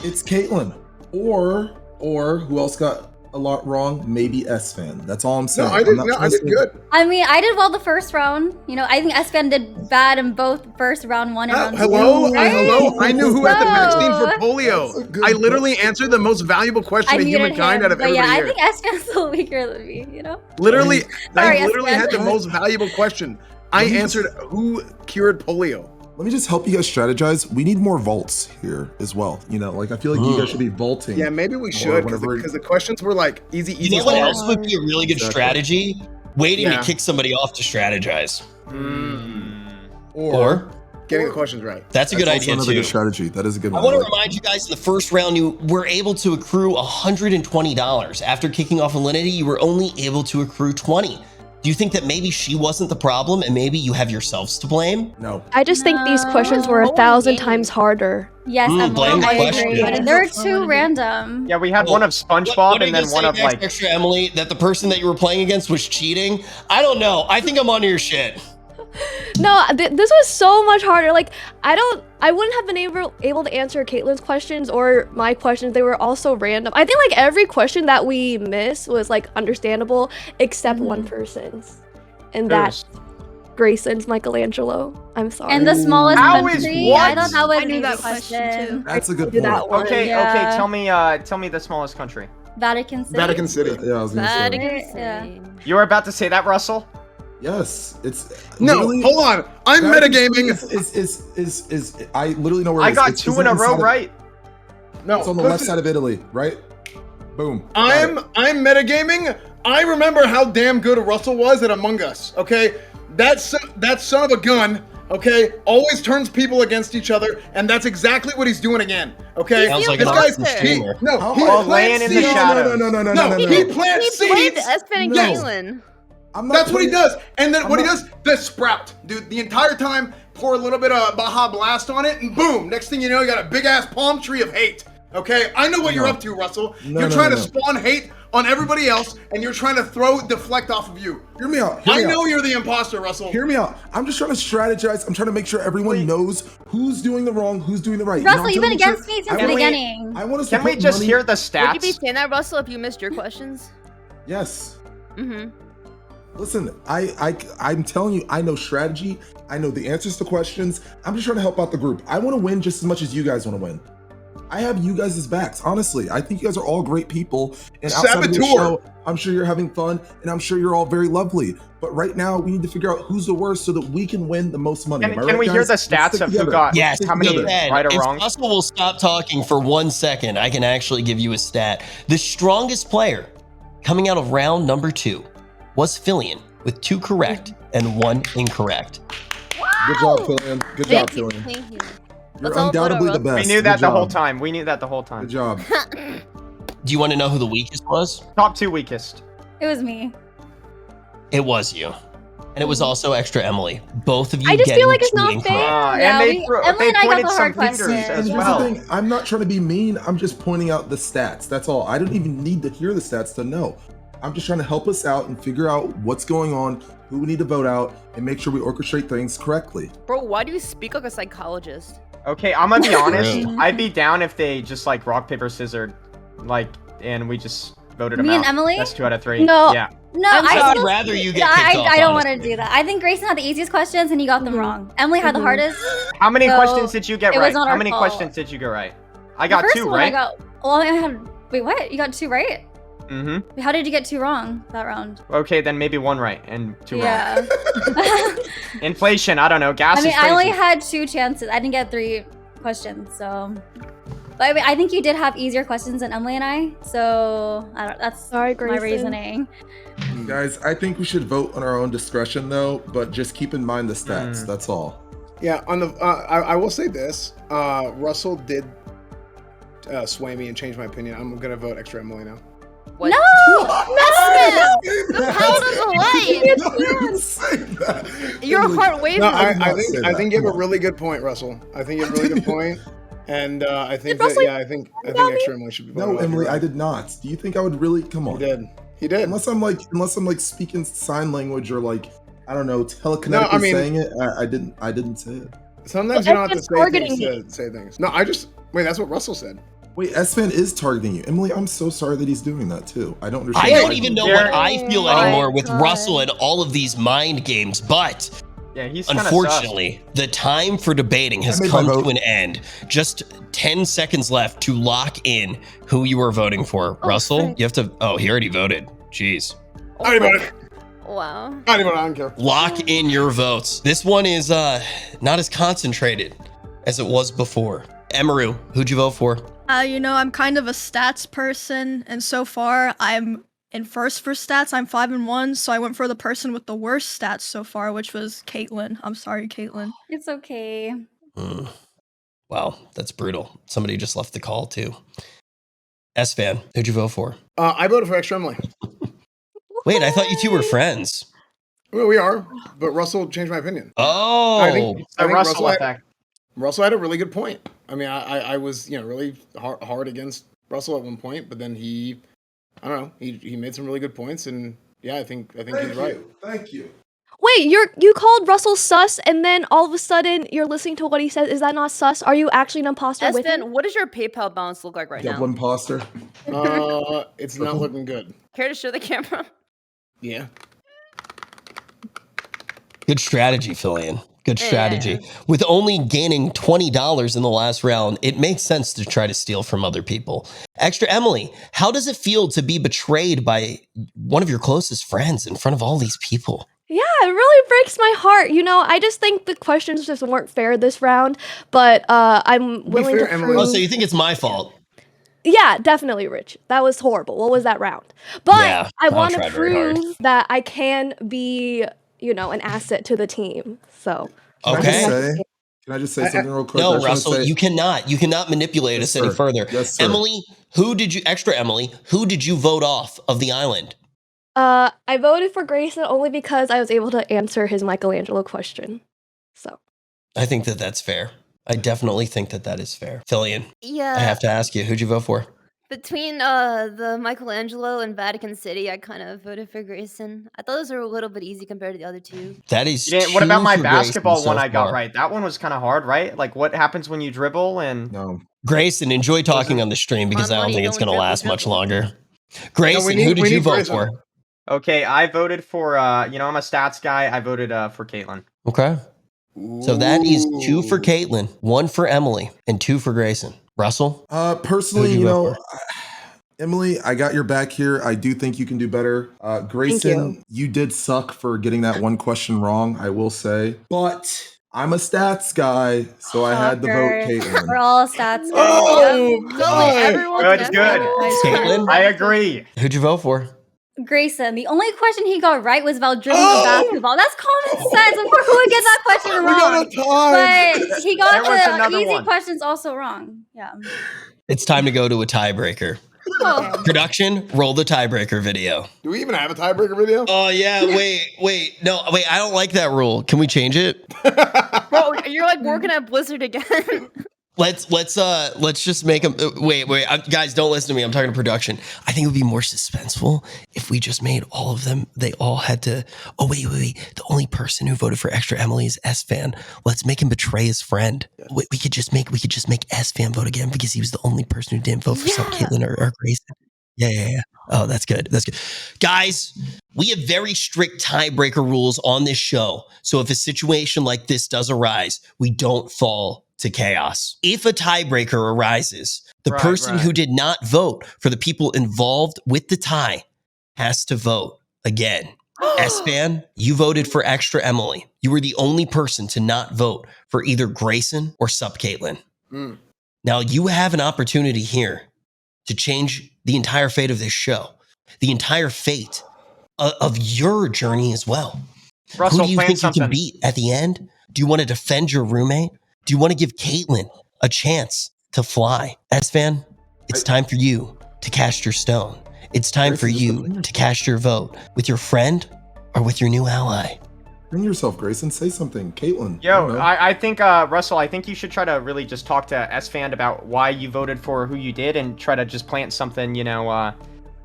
It's Caitlin. Or Or who else got a lot wrong? Maybe Esfand. That's all I'm saying. No, I did. No, I did good. I mean, I did well the first round. You know, I think Esfand did bad in both first round 1 and round 2. Hello, right? hello. I knew who had the vaccine for That's a polio. good I literally answered the most valuable question I to muted humankind him, out of but everybody yeah, I here. think Esfand's a little weaker than me. You know. Literally, Sorry, I literally had the Esfand. most valuable question. I answered who cured polio. Let me just help you guys strategize. We need more vaults here as well. You know, like I feel like you guys should be vaulting. Yeah, maybe we should because the questions were like easy. You know what else would be a really good Exactly. strategy? Waiting Yeah. to kick somebody off to strategize. Or getting the questions right. That's a good also idea another too. good strategy. That is a good I one. want to remind you guys in the first round, you were able to accrue $120. After kicking off Alinity, you were only able to accrue 20. Do you think that maybe she wasn't the problem and maybe you have yourselves to blame? No. I just think these questions were 1,000 times harder. Yes, blame the I question. agree. There are 2 random. Yeah, we had one of SpongeBob and then one of like. Extra Emily, that the person that you were playing against was cheating. I don't know. I think I'm onto your shit. No, this was so much harder. Like, I wouldn't have been able to answer Caitlin's questions or my questions. They were all so random. I think like every question that we missed was like understandable except one person's, and that's Grayson's Michelangelo. I'm sorry. And the smallest How is country. what? I thought that was I knew an that easy question, too. That's a good Do point. that one. Okay, Yeah. okay. Tell me the smallest country. Vatican City. Vatican City. Yeah, I was gonna say. Vatican City. Yeah. You were about to say that, Russell? Yes, it's No, literally- hold on. I'm metagaming. Is I literally know where it I is. got It's 2 in a row inside of- right. No, It's on the left side of Italy, right? Boom. Got it. I'm metagaming. I remember how damn good Russell was at Among Us. Okay, that son of a gun. Okay, always turns people against each other, and that's exactly what he's doing again. Okay, Sounds like this an guy's awesome streamer. no, How he am I- laying plants in the seeds. shadows. No. He plants He blamed seeds. Esfand and No. Caitlin. I'm not That's what he putting- does. And then I'm what he not- does, the sprout, dude. The entire time, pour a little bit of Baja Blast on it, and boom. Next thing you know, you got a big ass palm tree of hate. Okay, I know what you're up to, Russell. No, you're no, trying no. to spawn hate on everybody else, and you're trying to deflect off of you. Hear me out. I know you're the imposter, Russell. Hear me out. I'm just trying to strategize. I'm trying to make sure everyone knows who's doing the wrong, who's doing the right. You know, Russell, I'm you've trying been to make against me since I the want- beginning. I want us Can to we put just money- hear the Would you be stats? saying that, Russell, if you missed your questions? Yes. Mm-hmm. Listen, I'm telling you, I know strategy. I know the answers to questions. I'm just trying to help out the group. I want to win just as much as you guys want to win. I have you guys' backs, honestly. I think you guys are all great people. And outside of your Saboteur. show, I'm sure you're having fun, and I'm sure you're all very lovely. But right now, we need to figure out who's the worst so that we can win the most money. Am I Can right, we hear guys? the Let's stats stick of who together. got Yes, how many Ed, right or if wrong? Russell will stop talking for 1 second, I can actually give you a stat. The strongest player coming out of round number 2 was Filian with 2 correct and 1 incorrect. Good job, Filian. Good job, Thank you. Filian. Thank you. You're Let's all vote undoubtedly the on best. We knew Good that the whole job. time. We knew that the whole time. Good job. Do you want to know who the weakest was? Top 2 weakest. It was me. It was you. And it was also ExtraEmily. Both of you I just feel getting like it's 2 not incorrect. fair. Yeah, and Emily they and I got pointed the some hard fingers questions. as And here's well. the thing, I'm not trying to be mean. I'm just pointing out the stats. That's all. I don't even need to hear the stats to know. I'm just trying to help us out and figure out what's going on, who we need to vote out, and make sure we orchestrate things correctly. Bro, why do you speak like a psychologist? Okay, I'm gonna be honest. Really? I'd be down if they just like rock paper scissors, like, and we just voted them Me out. and Emily? That's 2 out of 3. No. Yeah. No, I'd still- rather you get Yeah, kicked off, I don't want to honestly. do that. I think Grayson had the easiest questions and he got them wrong. Emily had the hardest. How many So, questions did you get it was right? not How our many fault. questions did you get right? I The got first 2, one right? I had. Wait, what? You got 2 right? Mm-hmm. How did you get 2 wrong that round? Okay, then maybe 1 right and 2 wrong. Yeah. Inflation, I don't know. Gas I mean, is crazy. I only had 2 chances. I didn't get 3 questions, so. But I mean, I think you did have easier questions than Emily and I, so that's Sorry, my Grayson. reasoning. Guys, I think we should vote on our own discretion though, but just keep in mind the stats. That's all. Yeah, on the I will say this. Russell did sway me and change my opinion. I'm gonna vote ExtraEmily now. What? No! How does a lie? Don't say that. Your heart wavering. No, I did I not say think that. you have Come a on. really good point, Russell. I think you have a really good point, and I think that Russell yeah, I think ExtraEmily should be voted No, off. Emily, You're I right. did not. Do you think I would really come He on? did. He did. Unless I'm like speaking sign language or like I don't know, telekinetically I mean- saying it. I didn't say it. Sometimes Well, you don't have to everyone's say targeting things to say things. No, I just wait. That's what Russell said. Wait, Esfand is targeting you. Emily, I'm so sorry that he's doing that too. I don't understand. I don't even know what I feel Oh anymore my with God. Russell and all of these mind games, but Yeah, he's kinda unfortunately, the time for debating has I made my come vote. to an end. Just 10 seconds left to lock in who you are voting for. Russell, frick. you have to. Oh, he already voted. Jeez. I already voted. Wow. I don't care. Lock in your votes. This one is not as concentrated as it was before. Emiru, who'd you vote for? You know, I'm kind of a stats person, and so far I'm in first for stats. I'm 5-1, so I went for the person with the worst stats so far, which was Caitlin. I'm sorry, Caitlin. It's okay. Wow, that's brutal. Somebody just left the call too. Esfand, who'd you vote for? I voted for ExtraEmily. Wait, I thought you two were friends. Well, we are, but Russell changed my opinion. Oh, I think Russell had, effect. Russell had a really good point. I mean, I was really hard against Russell at one point, but then he made some really good points, and yeah, I think he's right. Thank you. Wait, you called Russell sus, and then all of a sudden you're listening to what he says. Is that not sus? Are you actually an imposter with him? Esfand, what does your PayPal balance look like right Double now? imposter. It's not looking good. Care to show the camera? Yeah. good strategy, Filian. Good strategy. With only gaining $20 in the last round, it makes sense to try to steal from other people. ExtraEmily, how does it feel to be betrayed by one of your closest friends in front of all these people? Yeah, it really breaks my heart. You know, I just think the questions just weren't fair this round, but I'm willing to prove... Oh, so you think it's my fault? Yeah, definitely, Rich. That was horrible. What was that round? But Yeah, I want to tried very hard. prove that I can be, you know, an asset to the team. So. Okay. Can I just say something real quick? No, Russell, you cannot. You cannot manipulate us any further. Yes, sir. Emily, ExtraEmily, who did you vote off of the island? I voted for Graycen only because I was able to answer his Michelangelo question. So. I think that that's fair. I definitely think that that is fair. Filian, Yeah. I have to ask you, who'd you vote for? Between the Michelangelo and Vatican City, I kind of voted for Graycen. I thought those were a little bit easy compared to the other two. That is What about my for basketball Graycen one so I got far. right? That one was kind of hard, right? Like, what happens when you dribble and... No. Graycen, enjoy talking on the stream because I don't think it's going to last much longer. Graycen, who did you vote for? Okay, I voted for, you know, I'm a stats guy. I voted for Caitlin. Okay. So that is 2 for Caitlin, 1 for Emily, and 2 for Graycen. Russell? Personally, Who'd you vote know, for? Emily, I got your back here. I do think you can do better. Graycen, you did suck for getting that one question wrong, I will say. But I'm a stats guy, so I had to vote Caitlin. We're all stats. Good. Caitlin? I agree. Who'd you vote for? Graycen, the only question he got right was about dribbling the basketball. That's common sense. Of course, who would get that question wrong? But he There was got the another easy one. questions also wrong. Yeah. It's time to go to a tiebreaker. Oh. Production, roll the tiebreaker video. Do we even have a tiebreaker video? Oh, yeah. Wait. No, wait. I don't like that rule. Can we change it? Bro, you're like working at Blizzard again. Let's just make them. Wait, guys, don't listen to me. I'm talking to production. I think it would be more suspenseful if we just made all of them. They all had to. Oh wait. The only person who voted for ExtraEmily is Esfand. Let's make him betray his friend. We could just make Esfand vote again because he was the only person who didn't vote for Supcaitlin or Graycen. Yeah. Oh, that's good. Guys, we have very strict tiebreaker rules on this show. So if a situation like this does arise, we don't fall to chaos. If a tiebreaker arises, the person who did not vote for the people involved with the tie has to vote again. Esfand, you voted for ExtraEmily. You were the only person to not vote for either Graycen or Supcaitlin. Now you have an opportunity here to change the entire fate of this show, the entire fate of your journey as well. Russell, who do you plan think you can something. beat at the end? Do you want to defend your roommate? Do you want to give Caitlin a chance to fly? Esfand, it's time for you to cast your stone. It's time for you to cast your vote with your friend or with your new ally. Bring yourself, Graycen. Say something. Caitlin. Yo, I think, Russell, I think you should try to really just talk to Esfand about why you voted for who you did and try to just plant something, you know,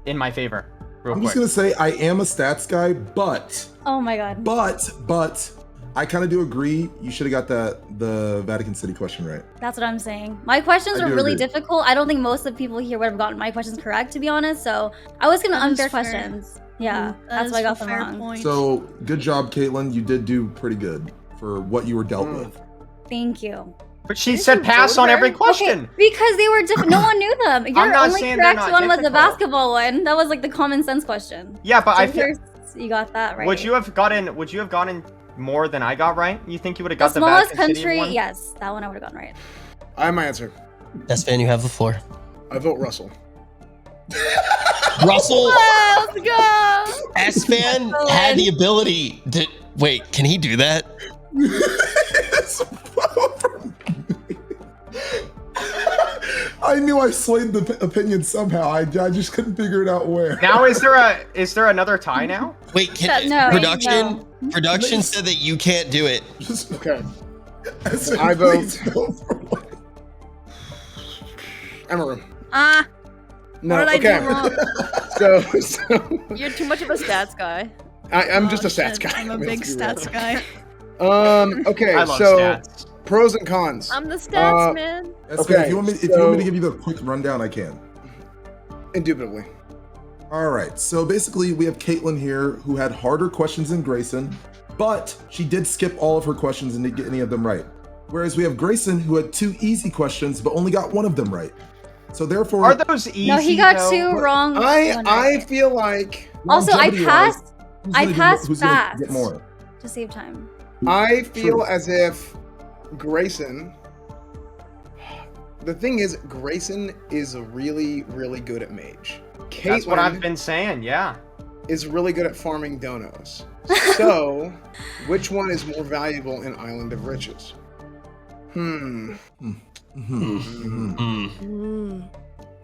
in my favor. Real I'm quick. just going to say I am a stats guy, but... Oh my god. But I kind of do agree. You should have got the Vatican City question right. That's what I'm saying. My questions I were do really agree. difficult. I don't think most of the people here would have gotten my questions correct, to be honest. So I was giving That is unfair fair. questions. Yeah, That that's is why I a got them fair wrong. point. So good job, Caitlin. You did do pretty good for what you were dealt with. Thank you. But she said pass on every question. Okay, because they were different. No one knew them. Your not only saying they're correct not one was the difficult. basketball one. That was like the common sense question. Yeah, but So I feel. first, you got that right. Would you have gotten more than I got right? You think you would have the got the smallest Vatican City country? one? Yes, that one I would have gotten right. I have my answer. Esfand, you have the floor. I vote Russell. Russell, Let's go. Esfand had the ability to. Wait, can he do that? I knew I swayed the opinion somehow. I just couldn't figure it out where. Now is there another tie now? Wait, No, production said that you can't do it. Just, Okay. I vote- vote for one. Emiru. What did I do wrong? So You're too much of a stats guy. I'm just Oh, a stats shit, guy. I'm a I mean, big let's be real. stats guy. Okay, I love so stats. pros and cons. I'm the stats Uh, man. Esfand, if you want me so- to give you the quick rundown, I can. Indubitably. All right, so basically we have Caitlin here who had harder questions than Graycen, but she did skip all of her questions and didn't get any of them right. Whereas we have Graycen who had 2 easy questions, but only got one of them right. So therefore, Are those easy? No, he got though? 2 wrong. one I right. feel like Also, I longevity-wise, passed. who's I gonna passed who's gonna fast. get more? To save time. I feel True. as if Graycen. The thing is, Graycen is really, really good at mage. That's what I've Caitlin been saying. Yeah. is really good at farming donos. So, which one is more valuable in Island of Riches?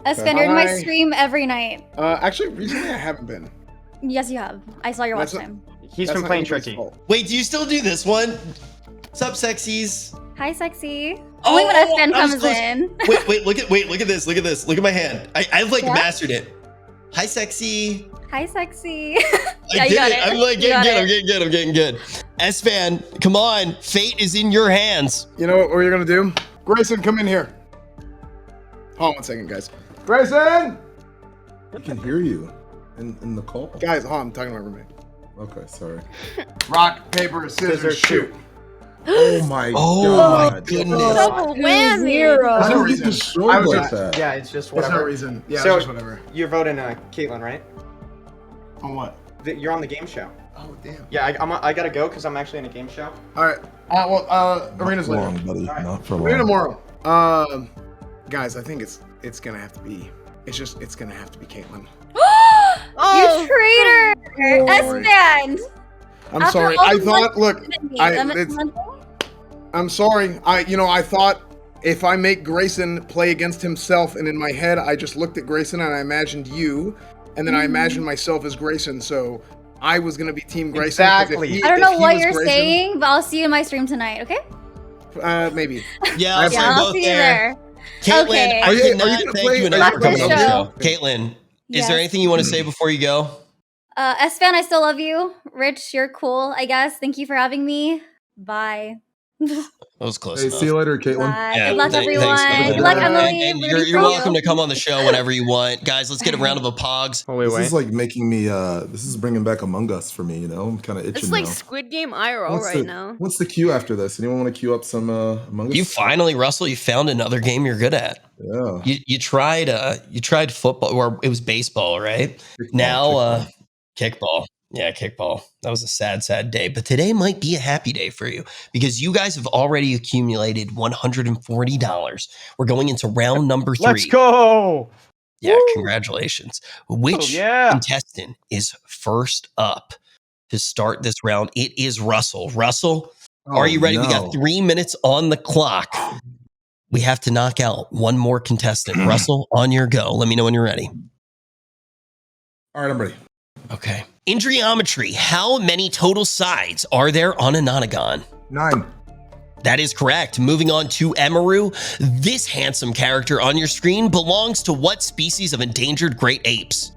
Esfand, you're in my I- stream every night. Actually, recently I haven't been. Yes, you have. I saw your watch That's not- time. He's That's been not playing anybody's tricky. fault. Wait, do you still do this one? Sup, sexies? Hi, sexy. Only when Esfand I was comes close. in. Wait, look at this. Look at my hand. I've like Yeah? mastered it. Hi, sexy. Hi, sexy. I Yeah, you did got it. it. I'm like You got I'm getting good. Esfand, come on. Fate is in your hands. You know what you're gonna do? Graycen, come in here. Hold on 1 second, guys. Graycen! I can hear you in the call. Guys, hold on, I'm talking to my roommate. Okay, sorry. Rock, paper, scissors, shoot. Oh my Oh god. my goodness. Double whammy. There's no How did you reason. get destroyed I was like just- that? Yeah, it's just There's whatever. no reason. Yeah, So- it's just whatever. You're voting Caitlin, right? On what? You're on the game show. Oh, damn. Yeah, I gotta go because I'm actually in a game show. Alright. Arena's Not for later. long, buddy. Alright. Not for Arena long. tomorrow. Guys, I think it's gonna have to be. It's gonna have to be Caitlin. You traitor! Esfand! I'm After sorry. all I the thought. Look, Lemon- I'm sorry. I thought if I make Graycen play against himself, and in my head I just looked at Graycen and I imagined you, and then I imagined myself as Graycen. So I was gonna be Team Graycen. 'cause Exactly. I don't know if he what was you're Graycen- saying, but I'll see you in my stream tonight, okay? Maybe. Yeah, I'll see Yeah, you I'll both see you there. there. Caitlin, Okay. I Are you cannot gonna thank play- you are enough you for coming gonna on the play show. Caitlin, is Yes. there anything you want to say before you go? Esfand, I still love you. Rich, you're cool, I guess. Thank you for having me. Bye. That was close Hey, enough. see you later, Caitlin. Bye. Yeah, Good luck, thanks, everyone. man. Good luck, Bye. Emily. And Rooting you're for welcome you. to come on the show whenever you want. Guys, let's get a round of applause. Oh, wait, This wait. is like making me. This is bringing back Among Us for me. You know, I'm kind of itching It's like now. Squid Game IRL What's right the, now. What's the queue after this? Anyone want to queue up some Among Us? You finally, Russell, you found another game you're good at. Yeah. You tried football, or it was baseball, right? Kickball, Now kickball. Yeah, kickball. That was a sad day. But today might be a happy day for you because you guys have already accumulated $140. We're going into round number 3. Let's go. Yeah, Woo. congratulations. Which yeah. contestant is first up to start this round? It is Russell. Russell, are you ready? We got 3 minutes on the clock. We have to knock out one more contestant. Russell, on your go. Let me know when you're ready. All right, I'm ready. Okay. In geometry, how many total sides are there on a nonagon? 9. That is correct. Moving on to Emiru. This handsome character on your screen belongs to what species of endangered great apes?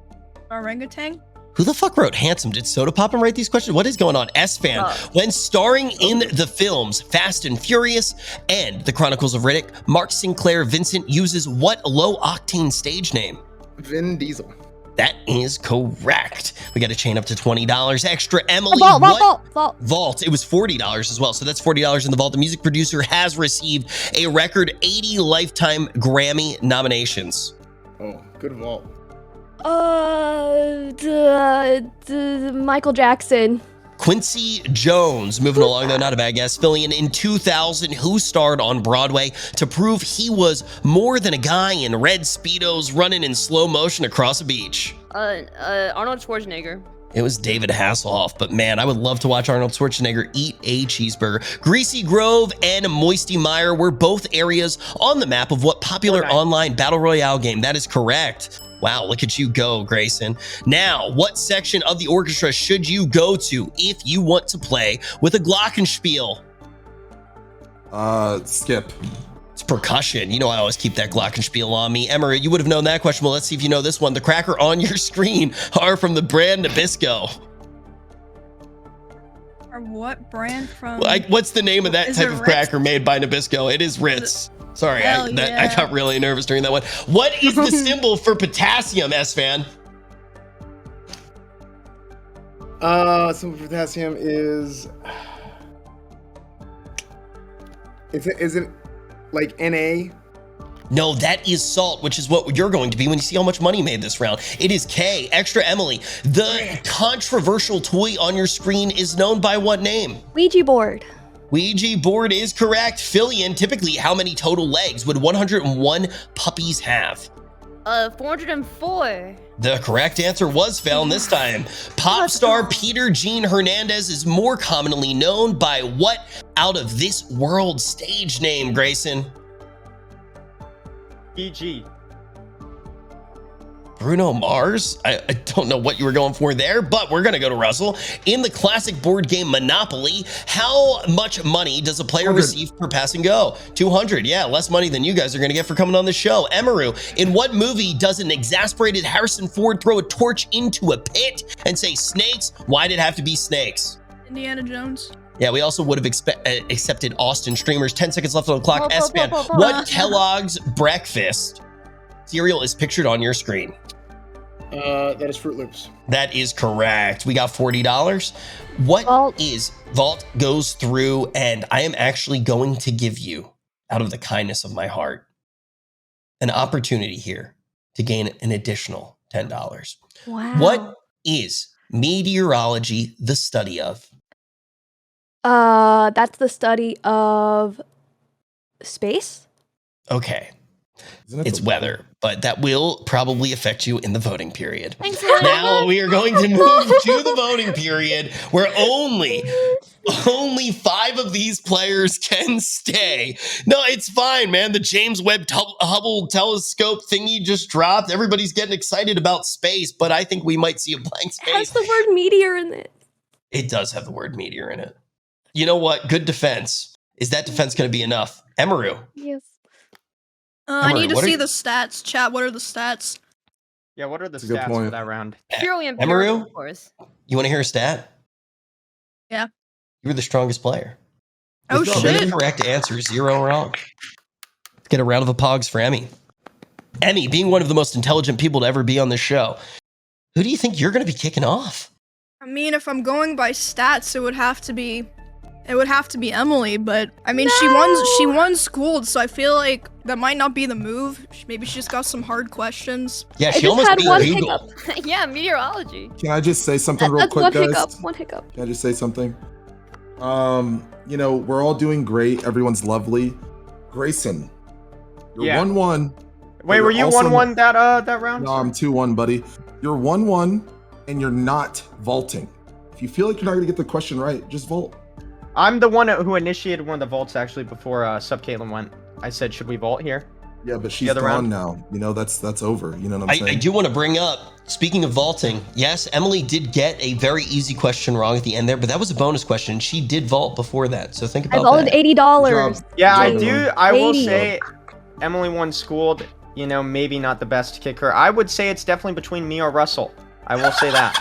Orangutan? Who the fuck wrote Handsome? Did Soda Pop and write these questions? What is going on? Esfand, when starring in the films Fast and Furious and The Chronicles of Riddick, Mark Sinclair Vincent uses what low-octane stage name? Vin Diesel. That is correct. We got a chain up to $20. Extra Emily. Vault. It was $40 as well. So that's $40 in the vault. The music producer has received a record 80 lifetime Grammy nominations. Oh, good vault. Michael Jackson. Quincy Jones, moving along though, not a bad guess. Filian in 2000, who starred on Broadway to prove he was more than a guy in red Speedos running in slow motion across a beach? Arnold Schwarzenegger. It was David Hasselhoff, but man, I would love to watch Arnold Schwarzenegger eat a cheeseburger. Greasy Grove and Moisty Mire were both areas on the map of what popular online battle royale game? That is correct. Wow, look at you go, Graycen. Now, what section of the orchestra should you go to if you want to play with a glockenspiel? Skip. It's percussion. You know I always keep that glockenspiel on me. Emiru, you would have known that question. Well, let's see if you know this one. The cracker on your screen are from the brand Nabisco. Or what brand from? What's the name of that type of cracker made by Nabisco? It is Ritz. Sorry, I got really nervous during that one. What is the symbol for potassium, Esfand? Symbol for potassium is it like Na? No, that is salt, which is what you're going to be when you see how much money made this round. It is K. Extra Emily. The controversial toy on your screen is known by what name? Ouija board. Ouija board is correct. Filian, typically, how many total legs would 101 puppies have? 404. The correct answer was Fallon this time. Pop star Peter Gene Hernandez is more commonly known by what out of this world stage name, Graycen? PG. Bruno Mars? I don't know what you were going for there, but we're going to go to Russell. In the classic board game Monopoly, how much money does a player receive per pass and go? 200. Yeah, less money than you guys are going to get for coming on the show. Emiru, in what movie does an exasperated Harrison Ford throw a torch into a pit and say snakes? Why did it have to be snakes? Indiana Jones. Yeah, we also would have accepted Austin Streamers. 10 seconds left on the clock. Esfand, what Kellogg's breakfast cereal is pictured on your screen? That is Fruit Loops. That is correct. We got $40. Vault goes through, and I am actually going to give you, out of the kindness of my heart, an opportunity here to gain an additional $10. Wow. What is meteorology the study of? That's the study of space. Okay. It's weather, but that will probably affect you in the voting period. Thanks. Now we are going to move to the voting period where only 5 of these players can stay. No, it's fine, man. The James Webb Hubble telescope thingy just dropped. Everybody's getting excited about space, but I think we might see a blank space. It has the word meteor in it. It does have the word meteor in it. You know what? Good defense. Is that defense going to be enough? Emiru. Yes. I need to see the stats. Chat, what are the stats? Yeah, what are the stats for that round? Purely empirical, Emiru? of course. You want to hear a stat? Yeah. You were the strongest player. Oh, With shit. the correct answer, 0 wrong. Let's get a round of applause for Emmy. Emmy, being one of the most intelligent people to ever be on this show, who do you think you're going to be kicking off? I mean, if I'm going by stats, it would have to be Emily, but I mean, she won schooled, so I feel like that might not be the move. Maybe she just got some hard questions. Yeah, she almost beat Google. Yeah, meteorology. Can I just say something real quick, guys? One hiccup. Can I just say something? You know, we're all doing great. Everyone's lovely. Graycen, you're 1-1. Wait, were you 1-1 that round? No, I'm 2-1, buddy. You're 1-1, and you're not vaulting. If you feel like you're not going to get the question right, just vault. I'm the one who initiated one of the vaults actually before Supcaitlin went. I said, should we vault here? Yeah, but she's gone now. You know, that's over. You know what I'm saying? I do want to bring up, speaking of vaulting, yes, Emily did get a very easy question wrong at the end there, but that was a bonus question. She did vault before that, so think about I vaulted $80. Yeah, I do. I will say Emily won schooled. You know, maybe not the best kicker. I would say it's definitely between me or Russell. I will say that.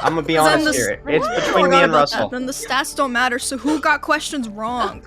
I'm gonna be Then honest the- here. It's I between me forgot and about that. Russell. Then the stats don't matter. So who got questions wrong?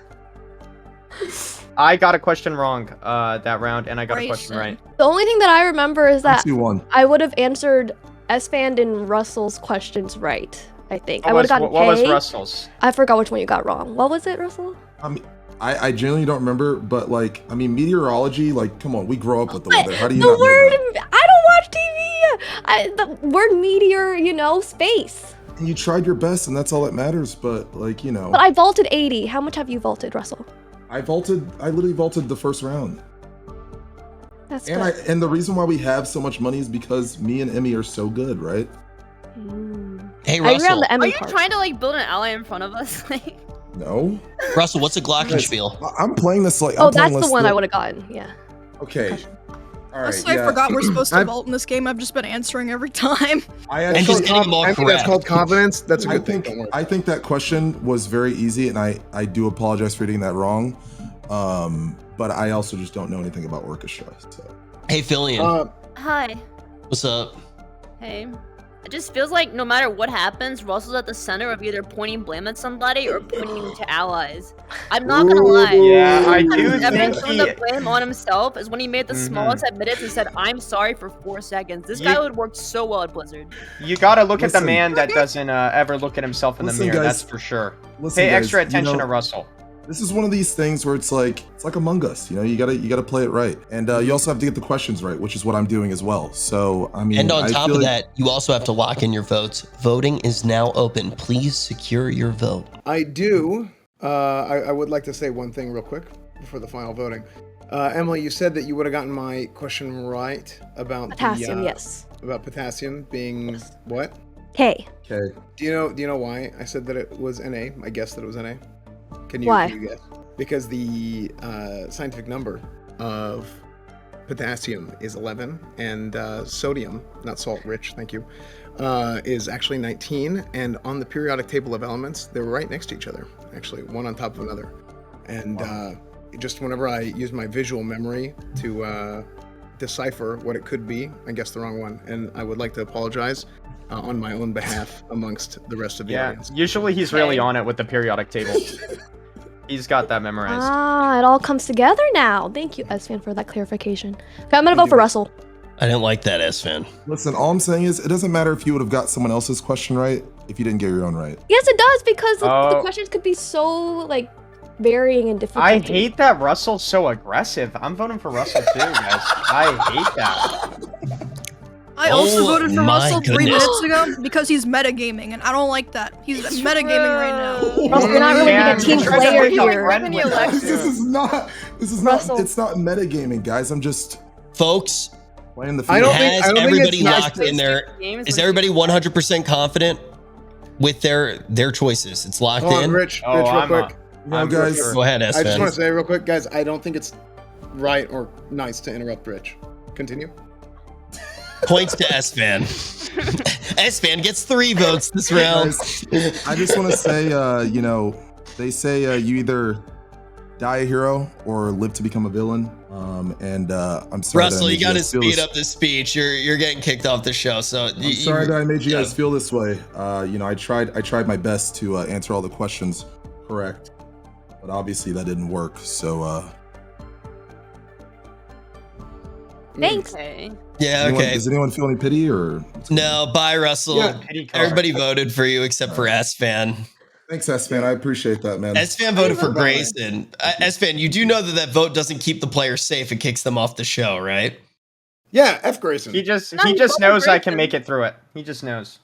I got a question wrong that round, and I got a question Graycen. right. The only thing that I remember is that 2-1. I would have answered Esfand and Russell's questions right. I think I What would was, have gotten what was K. Russell's? I forgot which one you got wrong. What was it, Russell? I mean, I genuinely don't remember, but like, I mean, meteorology, like, come on, we grow up with the weather. How do you The not know word that? I don't watch TV. The word meteor, you know, space. And you tried your best, and that's all that matters. But like, you know, But I vaulted 80. How much have you vaulted, Russell? I literally vaulted the first round. That's And good. and the reason why we have so much money is because me and Emmy are so good, right? Hey, I agree on Russell. the Are Emmy you part. trying to like build an ally in front of us? Like, No. Russell, what's a Glockenspiel? I'm playing this like. Oh, I'm playing that's the this one I still- would have gotten. Yeah. Okay. All right. Also, I yeah. forgot we're supposed to I- vault in this game. I've just been answering every time. I And actually, just getting them all I think that's correct. called confidence. That's a I good thing. think Don't worry. I think that question was very easy, and I do apologize for getting that wrong. But I also just don't know anything about orchestra. So Hey, Filian. hi. What's up? Hey. It just feels like no matter what happens, Russell's at the center of either pointing blame at somebody or pointing to allies. I'm not gonna lie. Yeah, I do Ever think thrown he. the blame on himself is when he made the smallest admittance and said, "I'm sorry" for 4 seconds. This guy You- would work so well at Blizzard. You gotta look at the Listen. man that doesn't ever look at himself in the Listen, mirror. guys. That's for sure. listen, Pay guys, extra you attention know, to Russell. This is one of these things where it's like Among Us. You know, you gotta play it right, and you also have to get the questions right, which is what I'm doing as well. So I mean, And on I top feel of like- that, you also have to lock in your votes. Voting is now open. Please secure your vote. I do. I would like to say one thing real quick before the final voting. Emily, you said that you would have gotten my question right about Potassium, the, yes. about potassium being what? K. Okay. Do you know why I said that it was Na? I guessed that it was Na. Can you, Why? can you guess? Because the scientific number of potassium is 11, and sodium, not salt rich, thank you, is actually 19. And on the periodic table of elements, they're right next to each other, actually, one on top of another. And just whenever I use my visual memory to decipher what it could be, I guessed the wrong one. And I would like to apologize on my own behalf amongst the rest of the Yeah. audience. Usually he's really on it with the periodic table. He's got that memorized. Ah, it all comes together now. Thank you, Esfand, for that clarification. Okay, I'm gonna vote for Russell. I didn't like that, Esfand. Listen, all I'm saying is it doesn't matter if you would have got someone else's question right if you didn't get your own right. Yes, it does, because the Oh. questions could be so, like, varying in different. I hate that Russell's so aggressive. I'm voting for Russell too, guys. I hate that. I also Oh voted for my Russell 3 goodness. minutes ago because he's metagaming, and I don't like that. He's metagaming right now. Russell, you're not really Yeah, being a team he tried to player make a here. friend with us, This too. is Russell. not, it's not metagaming, guys. I'm just Folks, playing the I field. don't think- has I don't think everybody it's nice locked to in there? games Is when everybody 100% confident with their choices? It's locked Hold on, in? Rich, Oh, real I'm quick. You know, I'm guys, sure. Go ahead, I just want Esfand. to say real quick, guys, I don't think it's right or nice to interrupt Rich. Continue. Points to Esfand. Esfand gets 3 votes this round. Guys, I just want to say, you know, they say you either die a hero or live to become a villain. And I'm sorry. Russell, that I you made got to guys feel speed this- up the speech. You're getting kicked off the show. So I'm sorry that I made you guys feel this way. You know, I tried my best to answer all the questions correct, but obviously that didn't work. So, Thanks. Okay. Yeah, okay. Does anyone feel any pity or? No, bye, Russell. Yeah. Pity card. Everybody voted for you except for Esfand. Thanks, S-Fan. I appreciate that, man. Esfand voted for Bye. Graycen. Esfand, you do know that that vote doesn't keep the players safe. It kicks them off the show, right? Yeah, F. Grayson. He just No, he's knows I can Graycen. make it through it. He just knows.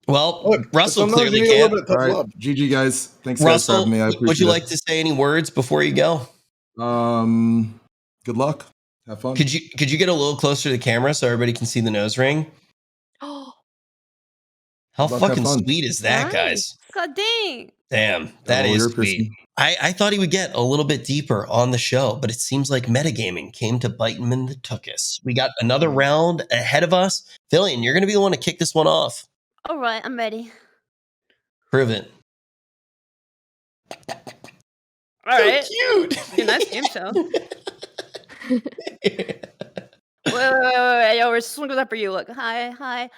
Well, Look, Russell sometimes clearly you need a little can't. bit of All tough right, love. GG guys. Thanks guys for Russell, having me. I appreciate would you it. like to say any words before you go? Good luck. Have fun. Could you get a little closer to the camera so everybody can see the nose ring? Oh, How Good luck, have fucking fun. sweet is that, guys? God dang. Damn, that Oh, is you're sweet. pissy. I thought he would get a little bit deeper on the show, but it seems like metagaming came to bite him in the tuchus. We got another round ahead of us. Filian, you're going to be the one to kick this one off. All right, I'm ready. Prove it. All right. Cute. Be a nice game show. Wait. Yo, this one goes up for you. Look. Hi.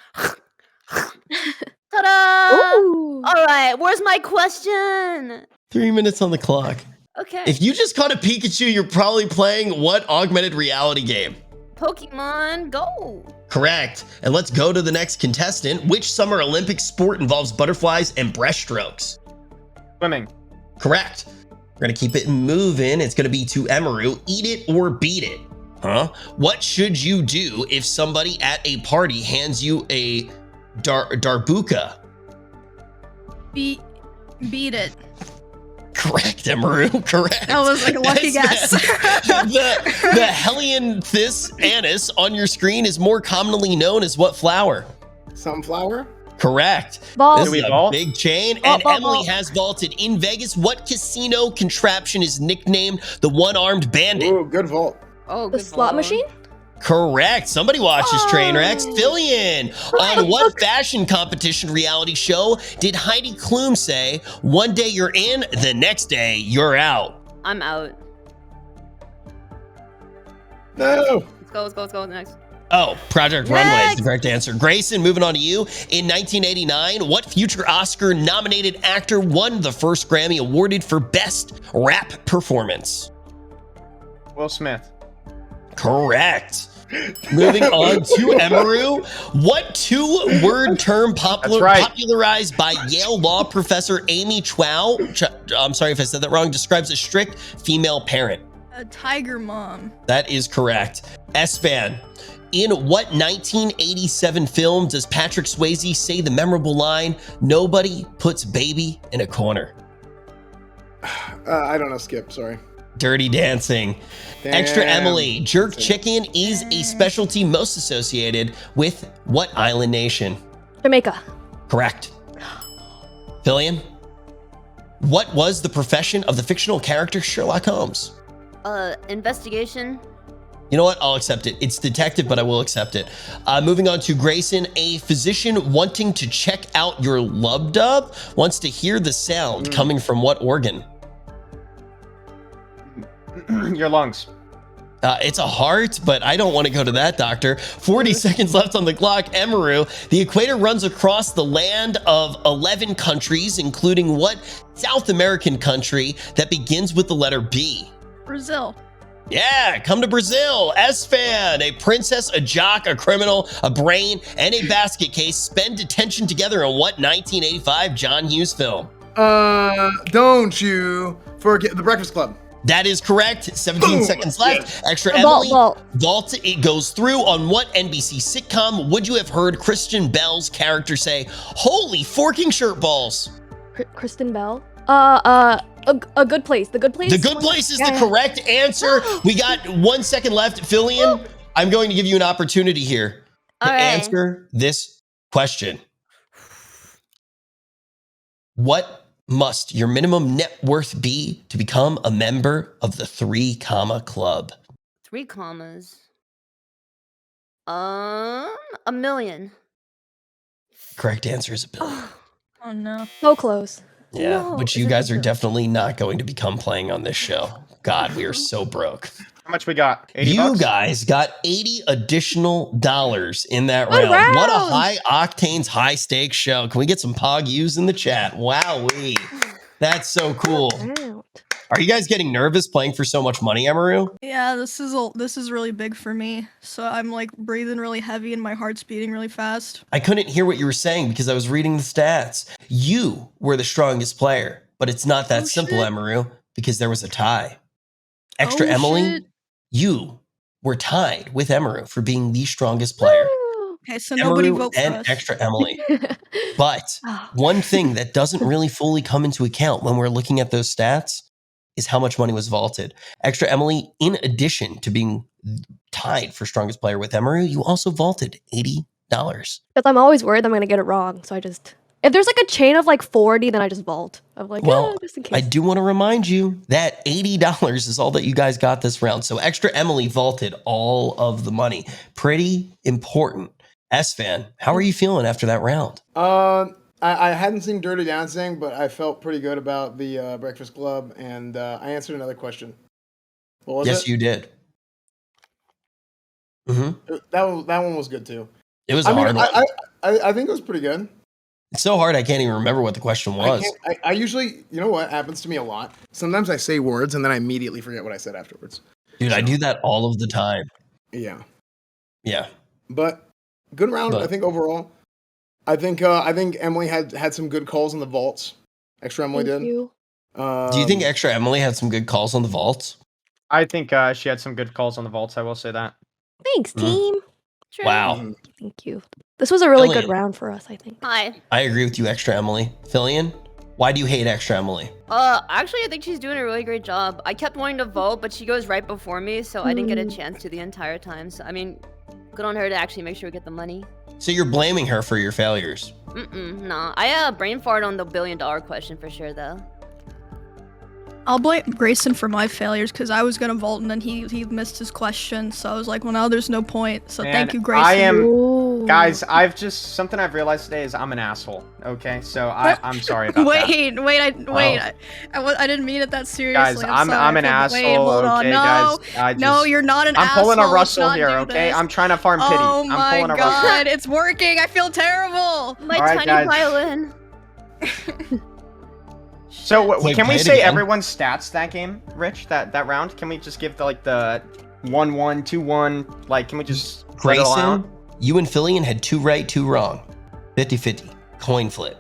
Ta-da! Ooh. All right, where's my question? 3 minutes on the clock. Okay. If you just caught a Pikachu, you're probably playing what augmented reality game? Pokemon Go. Correct. And let's go to the next contestant. Which Summer Olympic sport involves butterflies and breaststrokes? Swimming. Correct. We're going to keep it moving. It's going to be to Emiru. Eat it or beat it. Huh? What should you do if somebody at a party hands you a darbuka? Beat it. Correct, Emiru. Correct. That was like a lucky guess. the Helianthus anise on your screen is more commonly known as what flower? Sunflower? Correct. Ball. This Do we is a vault? big chain, Ball, and ball, Emily ball. has vaulted in Vegas. What casino contraption is nicknamed the one-armed bandit? Ooh, good vault. Oh, The good slot ball. machine? Correct. Somebody watches Trainwrecks. Oh. Filian, on what fashion competition reality show did Heidi Klum say, one day you're in, the next day you're out? I'm out. No. Let's go. Next. Oh, Project Runway is the Next. correct answer. Graycen, moving on to you. In 1989, what future Oscar-nominated actor won the first Grammy awarded for Best Rap Performance? Will Smith. Correct. Moving on to Emiru. What two-word term That's right. popularized by Yale law professor Amy Chow, I'm sorry if I said that wrong, describes a strict female parent? A tiger mom. That is correct. Esfand. In what 1987 film does Patrick Swayze say the memorable line, "Nobody puts baby in a corner"? I don't know, Skip. Sorry. Dirty Dancing. Damn. ExtraEmily. Jerk chicken is a specialty most associated with what island nation? Jamaica. Correct. Filian. What was the profession of the fictional character Sherlock Holmes? Investigation. You know what? I'll accept it. It's detective, but I will accept it. Moving on to Graycen. A physician wanting to check out your lub dub wants to hear the sound coming from what organ? Your lungs. It's a heart, but I don't want to go to that, doctor. 40 seconds left on the clock. Emiru, the equator runs across the land of 11 countries, including what South American country that begins with the letter B? Brazil. Yeah, come to Brazil. Esfand, a princess, a jock, a criminal, a brain, and a basket case spend detention together in what 1985 John Hughes film? Don't you forget The Breakfast Club. That is correct. 17 Boom. seconds left. Yes. ExtraEmily. Vault. Vault. It goes through. On what NBC sitcom would you have heard Christian Bell's character say, "Holy forking shirt balls"? Kristen Bell. A Good Place. The Good Place. The Good Place is the Yeah. correct answer. We got 1 second left. Filian, I'm going to give you an opportunity here to All right. answer this question. What must your minimum net worth be to become a member of the 3 Comma Club? 3 commas. $1 million. Correct answer is $1 billion. Oh no. So close. Yeah, No, which you is it guys are $1 billion? definitely not going to become playing on this show. God, we are so broke. How much we got? 80 You bucks? guys got $80 additional in that Good round. What a round. high octanes, high stakes show. Can we get some pog U's in the chat? Wowee. That's so cool. Round. Are you guys getting nervous playing for so much money, Emiru? Yeah, this is really big for me. So I'm like breathing really heavy and my heart's beating really fast. I couldn't hear what you were saying because I was reading the stats. You were the strongest player, but it's not that Oh, simple, shit. Emiru, because there was a tie. Oh, ExtraEmily, shit. you were tied with Emiru for being the strongest player. Woo. Okay, so nobody Emiru vote for and us. ExtraEmily. But Oh. one thing that doesn't really fully come into account when we're looking at those stats is how much money was vaulted. ExtraEmily, in addition to being tied for strongest player with Emiru, you also vaulted $80. Because I'm always worried I'm gonna get it wrong. So I just, if there's like a chain of like 40, then I just vault. I'm like, Well, just in I case. do want to remind you that $80 is all that you guys got this round. So ExtraEmily vaulted all of the money. Pretty important. Esfand, how are you feeling after that round? I hadn't seen Dirty Dancing, but I felt pretty good about the Breakfast Club, and I answered another question. What was Yes, it? you did. That one was good too. It was I a mean, hard one. I think it was pretty good. It's so hard I can't even remember what the question was. I usually, you know what happens to me a lot? Sometimes I say words and then I immediately forget what I said afterwards. Dude, I do that all of the time. Yeah. Yeah. But good round, I think, overall. I think Emily had some good calls on the vaults. ExtraEmily did. You. Do you think ExtraEmily had some good calls on the vaults? I think she had some good calls on the vaults. I will say that. Thanks, team. Wow. Thank you. This was a really Filian. good round for us, I think. Hi. I agree with you, ExtraEmily. Filian, why do you hate ExtraEmily? Actually, I think she's doing a really great job. I kept wanting to vote, but she goes right before me, so I didn't get a chance to the entire time. So, I mean, good on her to actually make sure we get the money. So you're blaming her for your failures. Nah. I brain fart on the $1 billion question for sure, though. I'll blame Graycen for my failures because I was gonna vault and then he missed his question. So I was like, well, now there's no point. So thank you, Graycen. Guys, something I've realized today is I'm an asshole. Okay, so I'm sorry about that. I didn't mean it that seriously. Guys, I'm an asshole. Wait, hold on. Okay, No, guys, no, you're not an asshole. I'm pulling a Let's Russell not here, do okay? this. I'm trying to farm pity. Oh I'm my pulling a Russell. god, it's working. I feel terrible. My All right, tiny guys. violin. So Wait, can we play it say again? everyone's stats that game, Rich? That round? Can we just give the 1-1, 2-1? Like, can we just spread it all out? Graycen, you and Filian had 2 right, 2 wrong. 50-50. Coin flip.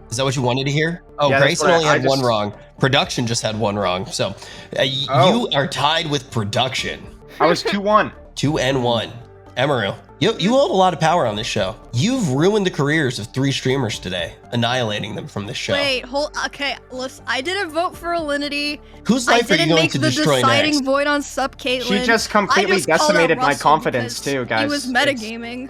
Is that what you wanted to hear? Oh, Yeah, that's Graycen what only I had 1 just- wrong. Production just had 1 wrong. So you are tied with production. I was 2-1. 2-1. Emiru, you hold a lot of power on this show. You've ruined the careers of 3 streamers today, annihilating them from this show. Wait, okay, listen, I didn't vote for Alinity. Whose life are you going to destroy I didn't make the deciding next? vote on Supcaitlin. She just completely I just called out decimated my Russel confidence because too, guys. He was metagaming.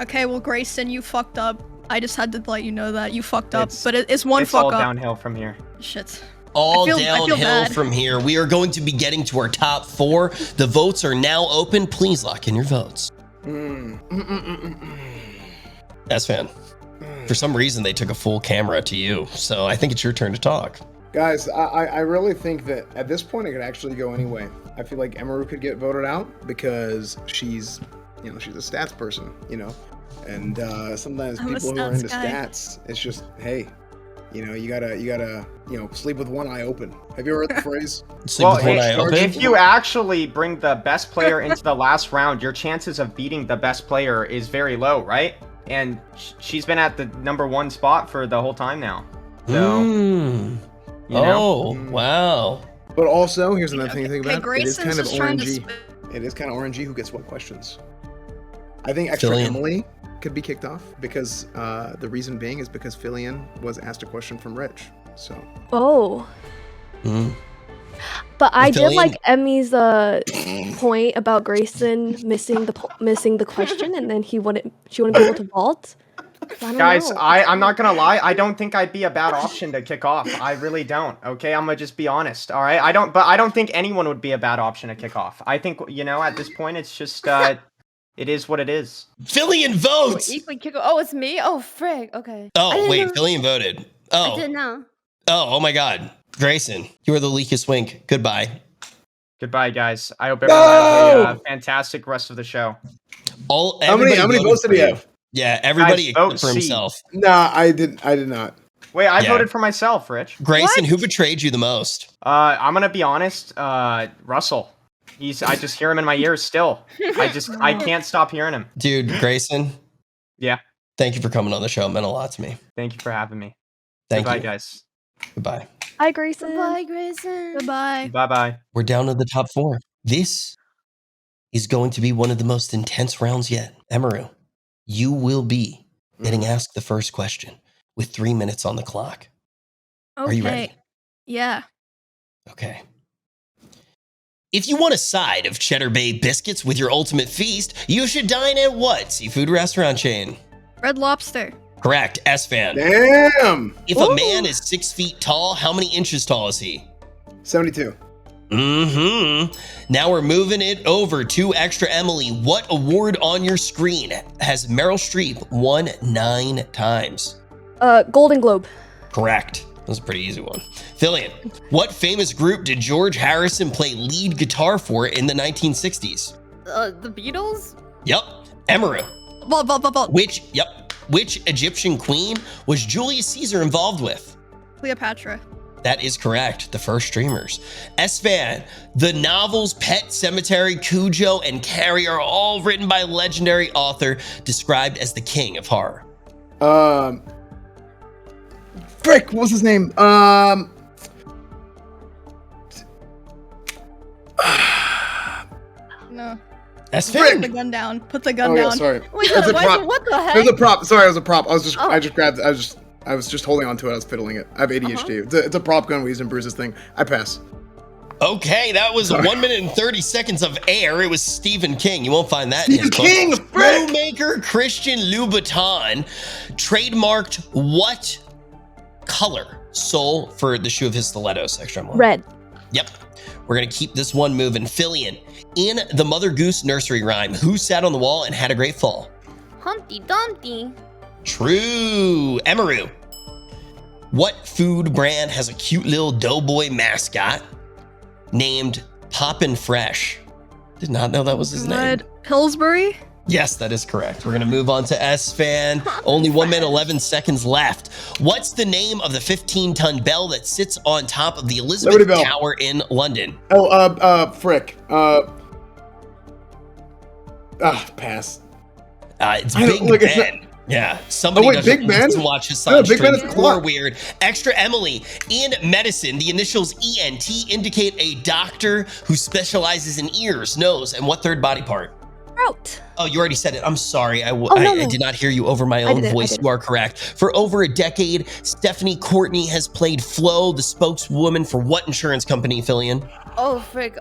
Okay, well, Graycen, you fucked up. I just had to let you know that you fucked up, but it's one It's fuck all up. downhill from here. Shit. All I feel downhill bad. from here. We are going to be getting to our top 4. The votes are now open. Please lock in your votes. Esfand, for some reason they took a full camera to you, so I think it's your turn to talk. Guys, I really think that at this point it could actually go anyway. I feel like Emiru could get voted out because she's a stats person, and sometimes I'm a people who are into stats guy. stats, it's just, hey, you gotta sleep with one eye open. Have you ever heard the phrase? Sleep with one eye open? If you actually bring the best player into the last round, your chances of beating the best player is very low, right? And she's been at the #1 spot for the whole time now. So, wow. But also, here's another thing to think Okay, about. It is Grayson's kind of just trying to orangey. It is kind of orangey who gets what questions. I think Filian. ExtraEmily could be kicked off because the reason being is because Filian was asked a question from Rich. So. Oh. But I did Filian- like Emmy's point about Grayson missing the question, and then she wouldn't be able to vault. I don't guys, know. I'm not gonna lie. I don't think I'd be a bad option to kick off. I really don't. Okay, I'm gonna just be honest. All right, I don't think anyone would be a bad option to kick off. I think at this point it's just it is what it is. Filian votes! Equally kick. Oh, it's me. Oh, frig. Okay. I Oh, didn't wait, know- Filian voted. I Oh, didn't know. oh my god. Graycen, you are the leakest wink. Goodbye. Goodbye, guys. I hope everyone has a fantastic rest of the show. How many voted votes did for he you. have? Yeah, everybody Guys, vote except for C. himself. Nah, I did not. Wait, I Yeah. voted for myself, Rich. Graycen, who betrayed you the most? I'm gonna be honest. Russell. I just hear him in my ears still. I can't stop hearing him. Dude, Graycen, Yeah. thank you for coming on the show. It meant a lot to me. Thank you for having me. Thank Goodbye, you. guys. Goodbye. Hi, Grayson. Bye, Grayson. Goodbye. Bye-bye. We're down to the top 4. This is going to be one of the most intense rounds yet. Emiru, you will be getting asked the first question with 3 minutes on the clock. Okay. Are you ready? Yeah. Okay. If you want a side of Cheddar Bay biscuits with your ultimate feast, you should dine at what seafood restaurant chain? Red Lobster. Correct, Esfand. Damn. If a man is 6 feet tall, how many inches tall is he? 72. Now we're moving it over to ExtraEmily. What award on your screen has Meryl Streep won 9 times? Golden Globe. Correct. That was a pretty easy one. Filian, what famous group did George Harrison play lead guitar for in the 1960s? The Beatles? Yep. Emiru. Vault. Which which Egyptian queen was Julius Caesar involved with? Cleopatra. That is correct. The first streamers. Esfand, the novels Pet Cemetery, Cujo, and Carrie are all written by legendary author described as the king of horror. Frick, what was his name? No. Esfand. Put the gun down. Put the gun Oh, down. yeah, sorry. Wait, It's a what, prop. what the heck? It was a prop. Sorry, it was a prop. I Oh. just grabbed. I was just holding on to it. I was fiddling it. I have ADHD. It's a prop gun we use in Bruce's thing. I pass. Okay, that was 1 minute and 30 seconds of air. It was Stephen King. You won't find that in his book. King, frick! Shoemaker Christian Louboutin trademarked what color sole for the shoe of his stilettos? ExtraEmily. Red. Yep. We're going to keep this one moving. Filian, in the Mother Goose nursery rhyme, who sat on the wall and had a great fall? Humpty Dumpty. True. Emiru, what food brand has a cute little doughboy mascot named Poppin' Fresh? Did not know that was his name. Red Pillsbury. Yes, that is correct. We're going to move on to Esfand. Only 1 minute, 11 seconds left. What's the name of the 15-ton bell that sits on top of the Elizabeth Liberty Bell. Tower in London? Frick. Pass. It's I don't- Big look, it's Ben. Yeah, somebody Oh, wait, doesn't Big Ben? listen to watch his No, son Big Ben stream is a or clock. weird. ExtraEmily, in medicine, the initials ENT indicate a doctor who specializes in ears, nose, and what third body part? Throat. Oh, you already said it. I'm sorry. I no. did not hear you over my own voice. You are correct. For over a decade, Stephanie Courtney has played Flo, the spokeswoman for what insurance company, Filian? Oh, frick.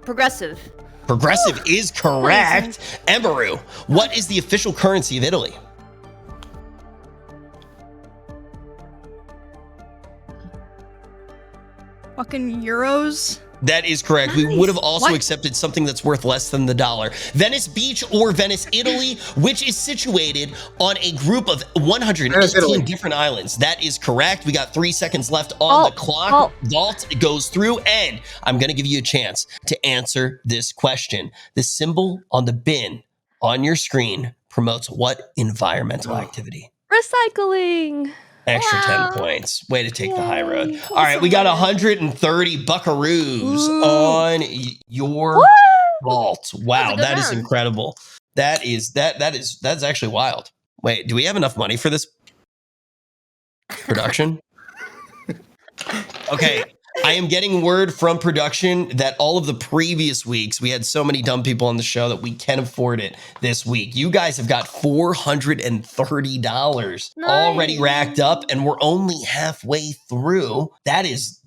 Progressive. Progressive is correct. Emiru, what is the official currency of Italy? Fucking euros. That is correct. We would have also What? accepted something that's worth less than the dollar. Venice Beach or Venice, Italy, which is situated on a group of 118 different islands. That is correct. We got 3 seconds left on the clock. Vault goes through, and I'm going to give you a chance to answer this question. The symbol on the bin on your screen promotes what environmental activity? Recycling. Extra 10 points. Way to take the high road. All right, we got 130 buckaroos on your vault. Wow, that is incredible. That's actually wild. Wait, do we have enough money for this production? Okay, I am getting word from production that all of the previous weeks, we had so many dumb people on the show that we can afford it this week. You guys have got $430 already racked up, and we're only halfway through. That is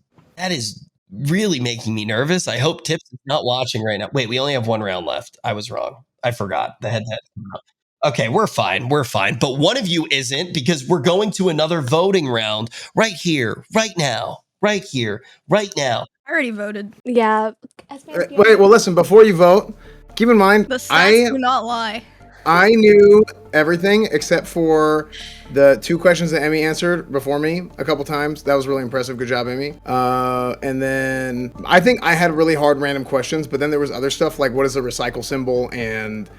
really making me nervous. I hope Tips is not watching right now. Wait, we only have one round left. I was wrong. I forgot. The head. Okay, we're fine. We're fine. But one of you isn't, because we're going to another voting round right here, right now. Right here, right now. I already voted. Yeah. Wait, well, listen, before you vote, keep in mind, The stats do not lie. I knew everything except for the 2 questions that Emmy answered before me a couple times. That was really impressive. Good job, Emmy. And then I think I had really hard random questions, but then there was other stuff like what is a recycle symbol and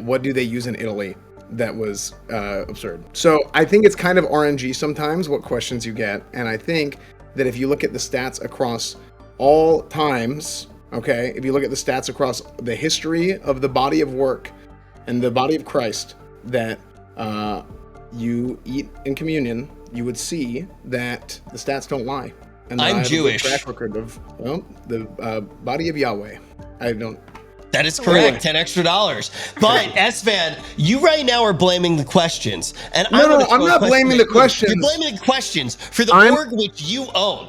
what do they use in Italy? That was absurd. So I think it's kind of RNG sometimes what questions you get. And I think that if you look at the stats across all times, okay, if you look at the stats across the history of the body of work and the body of Christ that you eat in communion, you would see that the stats don't lie. And I'm Jewish. Track record of the body of Yahweh. I don't. That is correct. $10 extra. But Esfand, you right now are blaming the questions, and I'm not blaming the questions. You're blaming the questions for the org which you own.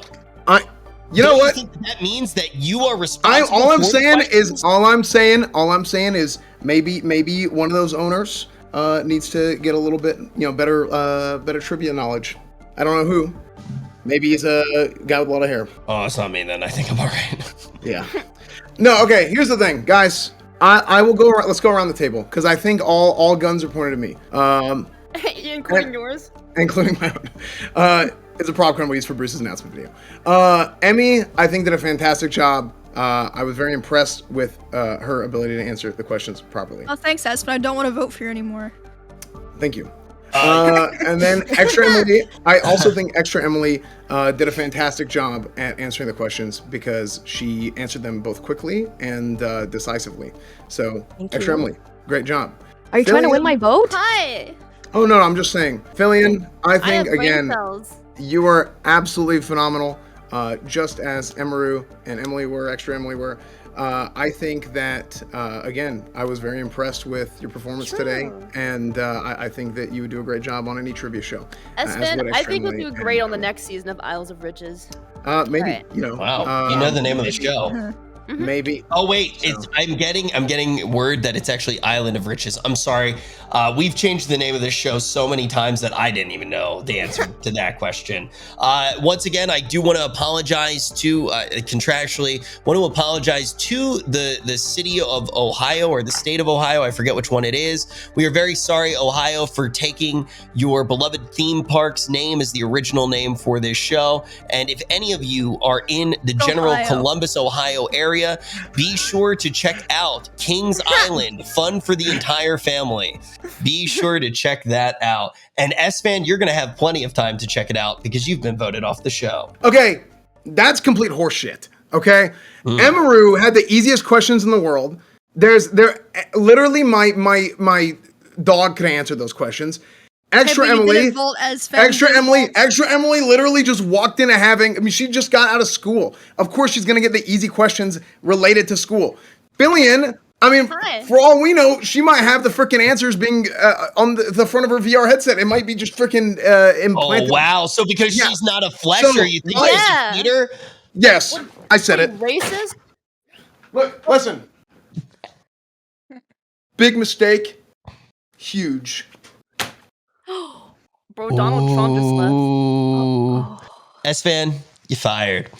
You know what? Think that means that you are responsible. All I'm saying is maybe one of those owners needs to get a little bit better trivia knowledge. I don't know who. Maybe he's a guy with a lot of hair. Oh, it's not me then. I think I'm all right. Yeah. No, okay, here's the thing, guys. I will go around, let's go around the table, because I think all guns are pointed at me. Including yours? Including my own. It's a prop gun we use for Bruce's announcement video. Emmy, I think, did a fantastic job I was very impressed with her ability to answer the questions properly. Oh, thanks, Esfand. I don't want to vote for you anymore. Thank you. And then ExtraEmily, I also think ExtraEmily did a fantastic job at answering the questions because she answered them both quickly and decisively. So, ExtraEmily, great job. Are you trying to win my vote? Hi. Oh no, I'm just saying, Filian. I think have brain again, cells. you are absolutely phenomenal. Just as Emiru and Emily were, ExtraEmily were. I think that, again, I was very impressed with your performance today, and I think that you would do a great job on any trivia show. Esfand, I think you'll do great on the next season of Isles of Riches. Maybe, Right. you know. Wow, you know the name of the show. Maybe. Oh wait, I'm getting word that it's actually Island of Riches. I'm sorry. We've changed the name of this show so many times that I didn't even know the answer to that question. Once again, I do want to apologize to contractually want to apologize to the city of Ohio or the state of Ohio. I forget which one it is. We are very sorry, Ohio, for taking your beloved theme park's name as the original name for this show. And if any of you are in the general Columbus, Ohio area, be sure to check out Kings Island, fun for the entire family. Be sure to check that out. And Esfand, you're going to have plenty of time to check it out because you've been voted off the show. Okay, that's complete horseshit. Okay, Emiru had the easiest questions in the world. Literally my dog could answer those questions. ExtraEmily literally just walked into she just got out of school. Of course she's gonna get the easy questions related to school. Filian, for all we know, she might have the freaking answers being on the front of her VR headset. It might be just freaking implanted. Oh, wow. So because she's not a flexor, you think she's a cheater? Yes, I said it. Racist? Look, listen. Big mistake. Huge. Bro, Donald Trump just left. Esfand, you fired.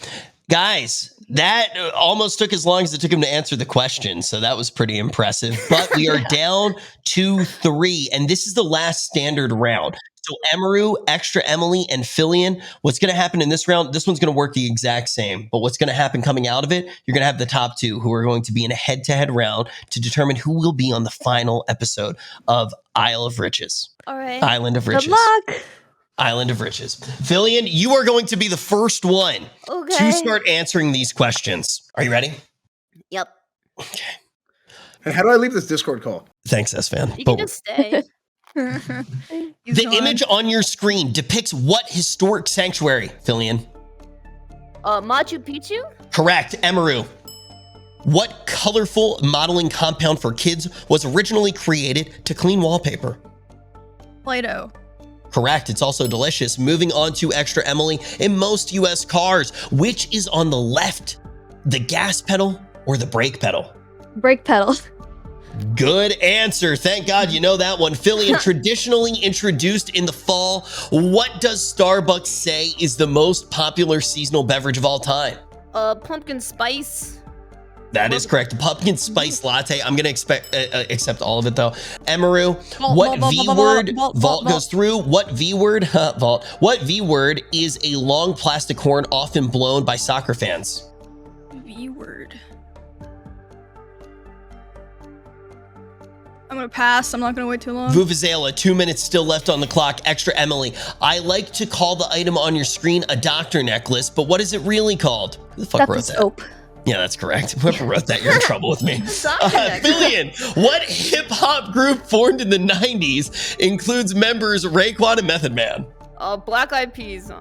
Guys, that almost took as long as it took him to answer the question, so that was pretty impressive. But we are down to 3, and this is the last standard round. So Emiru, ExtraEmily, and Filian, what's going to happen in this round, this one's going to work the exact same. But what's going to happen coming out of it, you're going to have the top 2 who are going to be in a head-to-head round to determine who will be on the final episode of Isle of Riches. All right. Island of Riches. Good luck. Island of Riches. Filian, you are going to be the first one to start answering these questions. Are you ready? Yep. Okay. And how do I leave this Discord call? Thanks, Esfand. You can just stay. The image on your screen depicts what historic sanctuary, Filian? Machu Picchu? Correct. Emiru. What colorful modeling compound for kids was originally created to clean wallpaper? Play-Doh. Correct. It's also delicious. Moving on to ExtraEmily. In most US cars, which is on the left? The gas pedal or the brake pedal? Brake pedal. Good answer. Thank God you know that one. Filian, traditionally introduced in the fall, what does Starbucks say is the most popular seasonal beverage of all time? Pumpkin spice. That is correct. Pumpkin spice latte. I'm going to accept all of it, though. Emiru, what V word? Vault goes through. What V word? Vault. What V word is a long plastic horn often blown by soccer fans? V word. I'm going to pass. I'm not going to wait too long. Vuvuzela, 2 minutes still left on the clock. ExtraEmily, I like to call the item on your screen a doctor necklace, but what is it really called? Who the fuck wrote that? Soap. Yeah, that's correct. Whoever wrote that, you're in trouble with me. Filian, what hip-hop group formed in the 90s includes members Raekwon and Method Man? Black Eyed Peas.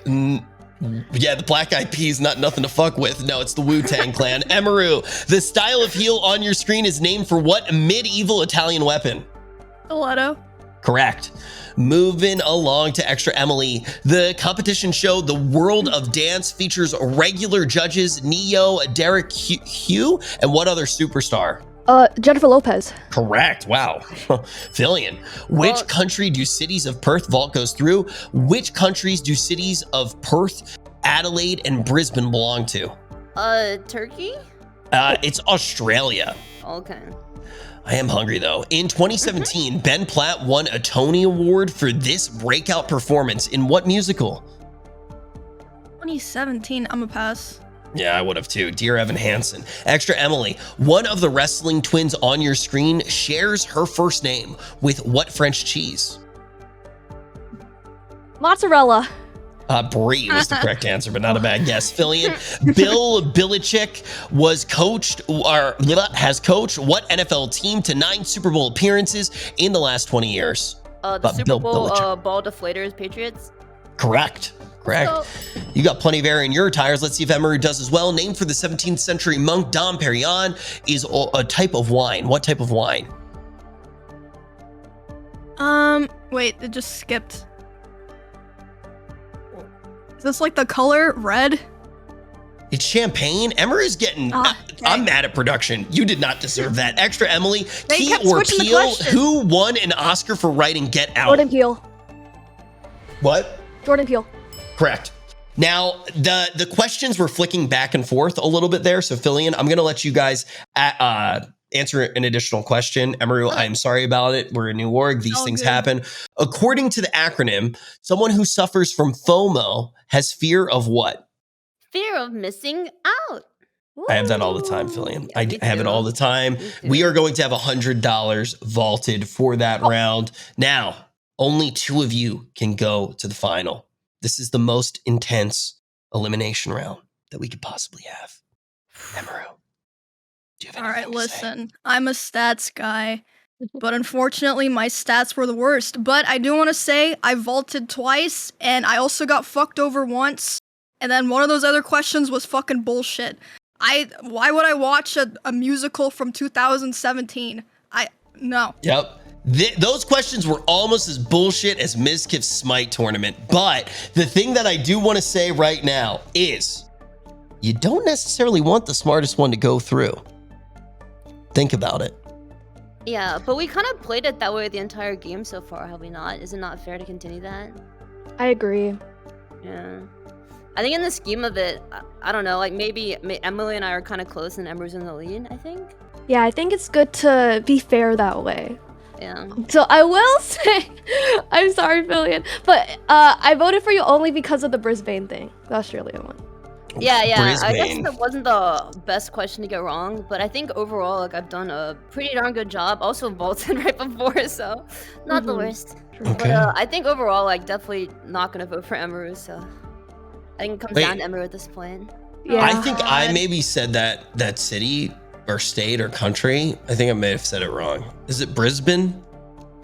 Yeah, the Black Eyed Peas, nothing to fuck with. No, it's the Wu-Tang Clan. Emiru, the style of heel on your screen is named for what medieval Italian weapon? Stiletto. Correct. Moving along to ExtraEmily. The competition show The World of Dance features regular judges Neo, Derek Hugh, and what other superstar? Jennifer Lopez. Correct. Wow. Filian, which country do cities of Perth vault goes through? Which countries do cities of Perth, Adelaide, and Brisbane belong to? Turkey? It's Australia. Okay. I am hungry though. In 2017, Ben Platt won a Tony Award for this breakout performance in what musical? 2017, I'm a pass. Yeah, I would have too. Dear Evan Hansen. ExtraEmily, one of the wrestling twins on your screen shares her first name with what French cheese? Mozzarella. Brie was the correct answer, but not a bad guess. Filian, Bill Belichick has coached what NFL team to 9 Super Bowl appearances in the last 20 years? The Super Bowl ball deflators, Patriots. Correct. You got plenty of air in your tires. Let's see if Emiru does as well. Named for the 17th century monk Dom Perignon is a type of wine. What type of wine? Wait, it just skipped. Is this like the color red? It's champagne. Emiru's getting... I'm mad at production. You did not deserve that. ExtraEmily, Key or Peele, who won an Oscar for writing Get Out? Jordan Peele. What? Jordan Peele. Correct. Now, the questions were flicking back and forth a little bit there. So, Filian, I'm going to let you guys answer an additional question. Emiru, I'm sorry about it. We're a new org. These things happen. According to the acronym, someone who suffers from FOMO has fear of what? Fear of missing out. I have that all the time, Filian. I have it all the time. We are going to have $100 vaulted for that round. Now, only 2 of you can go to the final. This is the most intense elimination round that we could possibly have. Emiru, do you have anything All right, to listen. I'm a stats guy, but unfortunately my stats were the worst. But I do want to say I vaulted twice, and I also got fucked over once. And then one of those other questions was fucking bullshit. Why would I watch a musical from 2017? No. Yep. Those questions were almost as bullshit as Mizkif's Smite tournament. But the thing that I do want to say right now is you don't necessarily want the smartest one to go through. Think about it. Yeah, but we kind of played it that way the entire game so far, have we not? Is it not fair to continue that? I agree. Yeah. I think in the scheme of it, I don't know, like maybe Emily and I are kind of close and Emeru's in the lead, I think. Yeah, I think it's good to be fair that way. Yeah. So I will say, I'm sorry, Filian, but I voted for you only because of the Brisbane thing, the Australian one. Yeah, Brisbane. I guess that wasn't the best question to get wrong, but I think overall, like, I've done a pretty darn good job. Also vaulted right before, so not the worst. Okay. But I think overall, like, definitely not gonna vote for Emiru, so I think it comes down to Emiru at this point. Yeah. I think I maybe said that city or state or country. I think I may have said it wrong. Is it Brisbane?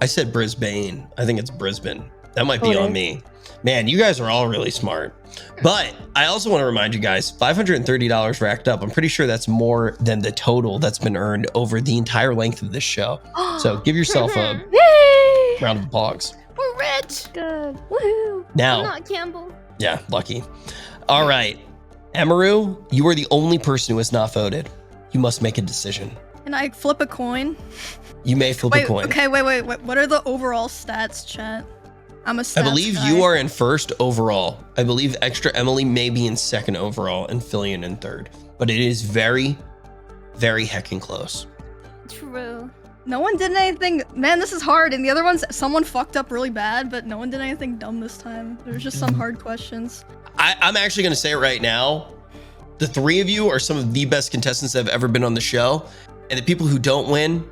I said Brisbane. I think it's Brisbane. That might be on me. Man, you guys are all really smart. But I also want to remind you guys, $530 racked up. I'm pretty sure that's more than the total that's been earned over the entire length of this show. So give yourself a round of applause. We're rich. Good. Woohoo. Now, I'm not Campbell. yeah, lucky. All right. Emiru, you are the only person who has not voted. You must make a decision. Can I flip a coin? You may flip a coin. Okay, wait. What are the overall stats, chat? I'm a stats I believe guy. you are in first overall. I believe ExtraEmily may be in second overall and Filian in third. But it is very, very heckin' close. True. No one did anything. Man, this is hard. And the other ones, someone fucked up really bad, but no one did anything dumb this time. There's just some hard questions. I'm actually going to say it right now. The 3 of you are some of the best contestants that have ever been on the show. And the people who don't win,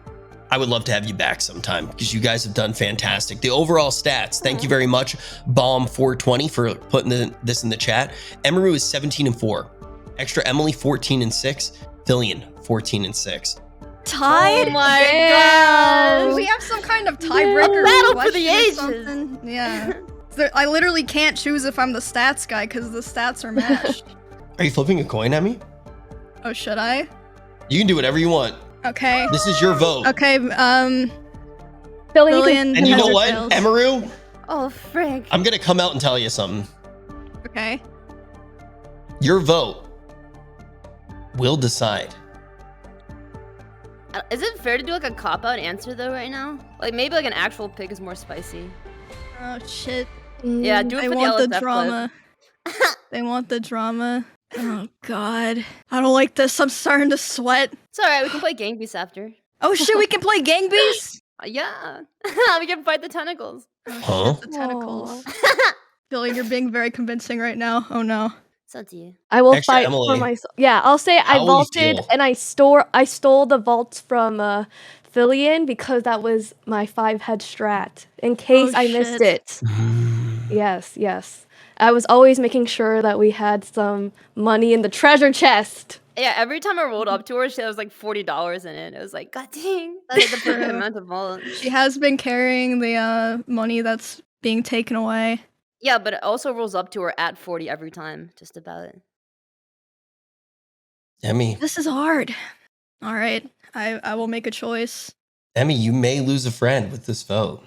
I would love to have you back sometime because you guys have done fantastic. The overall stats, thank you very much, Bomb420, for putting this in the chat. Emiru is 17-4. ExtraEmily 14-6. Filian 14-6. Tied? Oh my gosh. We have some kind of tiebreaker battle for the question or ages. something. Yeah. I literally can't choose if I'm the stats guy because the stats are matched. Are you flipping a coin at me? Oh, should I? You can do whatever you want. Okay. This is your vote. Okay, Filian, And you know has what, fails. Emiru? Oh, frick. I'm going to come out and tell you something. Okay. Your vote will decide. Is it fair to do like a cop-out answer though right now? Like maybe like an actual pick is more spicy. Oh, shit. Yeah, do it I for want the the LSF drama. They want the drama. Oh, God. I don't like this. I'm starting to sweat. It's alright, we can play Gang Beasts after. Oh, shit, we can play Gang Beasts? Yeah. We can fight the tentacles. Huh? The tentacles. Billy, you're being very convincing right now. Oh, no. It's up to you. I will Extra fight Emily, for myself. Yeah, I'll say I how will you vaulted feel? and I stole the vaults from Filian because that was my 5-head strat. In case I missed shit. it. Yes. I was always making sure that we had some money in the treasure chest. Yeah, every time I rolled up to her, there was like $40 in it. It was like, God dang, that's like the perfect True. amount of vault. She has been carrying the money that's being taken away. Yeah, but it also rolls up to her at 40 every time, just about it. Emmy, This is hard. All right, I will make a choice. Emmy, you may lose a friend with this vote.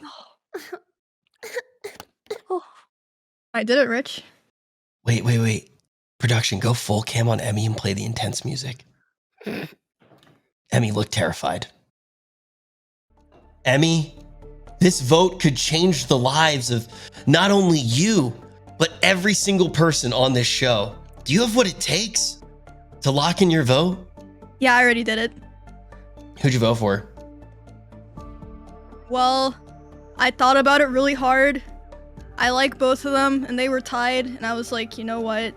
I did it, Rich. Wait. Production, go full cam on Emmy and play the intense music. Emmy, look terrified. Emmy, this vote could change the lives of not only you, but every single person on this show. Do you have what it takes to lock in your vote? Yeah, I already did it. Who'd you vote for? Well, I thought about it really hard. I like both of them, and they were tied, and I was like, you know what?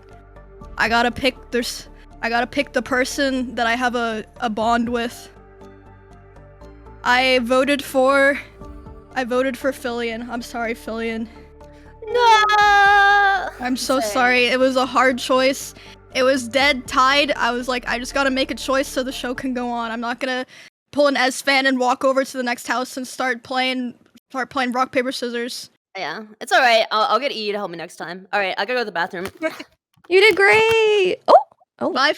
I gotta pick the person that I have a bond with. I voted for Filian. I'm sorry, Filian. No! I'm so sorry. It was a hard choice. It was dead tied. I was like, I just gotta make a choice so the show can go on. I'm not gonna pull an Esfand and walk over to the next house and start playing rock, paper, scissors. Yeah, it's all right. I'll get E to help me next time. All right, I gotta go to the bathroom. You did great. Oh. Bye.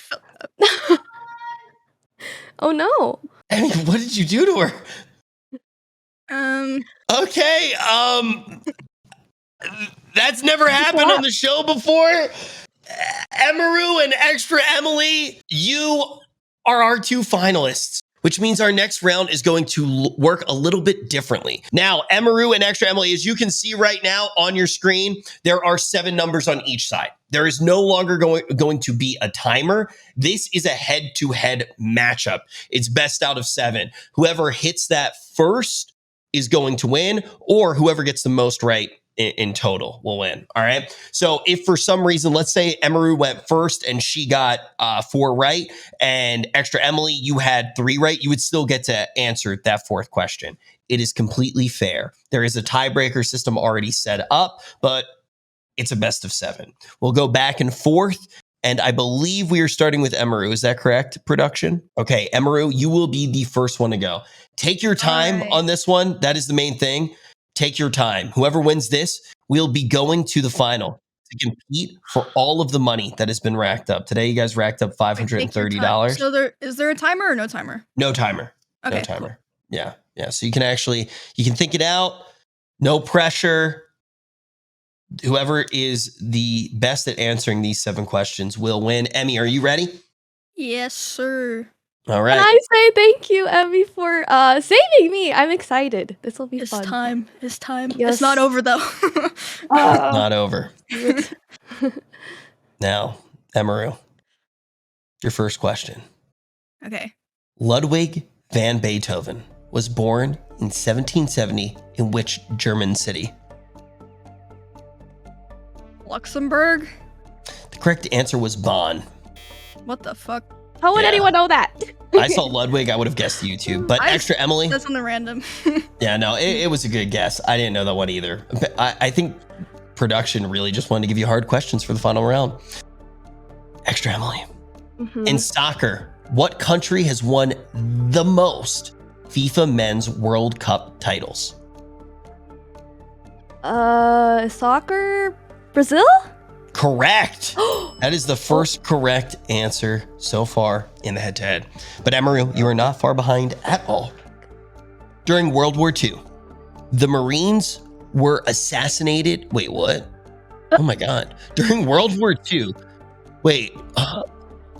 Oh no. Emmy, what did you do to her? Okay, that's never happened on the show before. Emiru and ExtraEmily, you are our 2 finalists, which means our next round is going to work a little bit differently. Now, Emiru and ExtraEmily, as you can see right now on your screen, there are 7 numbers on each side. There is no longer going to be a timer. This is a head-to-head matchup. It's best out of 7. Whoever hits that first is going to win, or whoever gets the most right in total will win. All right. So if for some reason, let's say Emiru went first and she got 4 right, and ExtraEmily, you had 3 right, you would still get to answer that 4th question. It is completely fair. There is a tiebreaker system already set up, but it's a best of 7. We'll go back and forth. And I believe we are starting with Emiru. Is that correct, production? Okay, Emiru, you will be the first one to go. Take your time on this one. That is the main thing. Take your time. Whoever wins this will be going to the final to compete for all of the money that has been racked up. Today, you guys racked up $530. So is there a timer or no timer? No timer. Okay, no timer. Cool. Yeah. So you can think it out. No pressure. Whoever is the best at answering these 7 questions will win. Emmy, are you ready? Yes, sir. All right. And I say thank you, Emmy, for saving me. I'm excited. This will be fun. It's time. Yes. It's not over though. Not over. Now, Emiru, your first question. Okay. Ludwig van Beethoven was born in 1770 in which German city? Luxembourg? The correct answer was Bonn. What the fuck? How would anyone know that? I saw Ludwig, I would have guessed YouTube. But ExtraEmily? That's something random. Yeah, no, it was a good guess. I didn't know that one either. But I think production really just wanted to give you hard questions for the final round. ExtraEmily. In soccer, what country has won the most FIFA Men's World Cup titles? Soccer? Brazil? Correct. That is the first correct answer so far in the head-to-head. But Emiru, you are not far behind at all. During World War II, the Marines were assassinated. Wait, what? Oh my God. During World War II,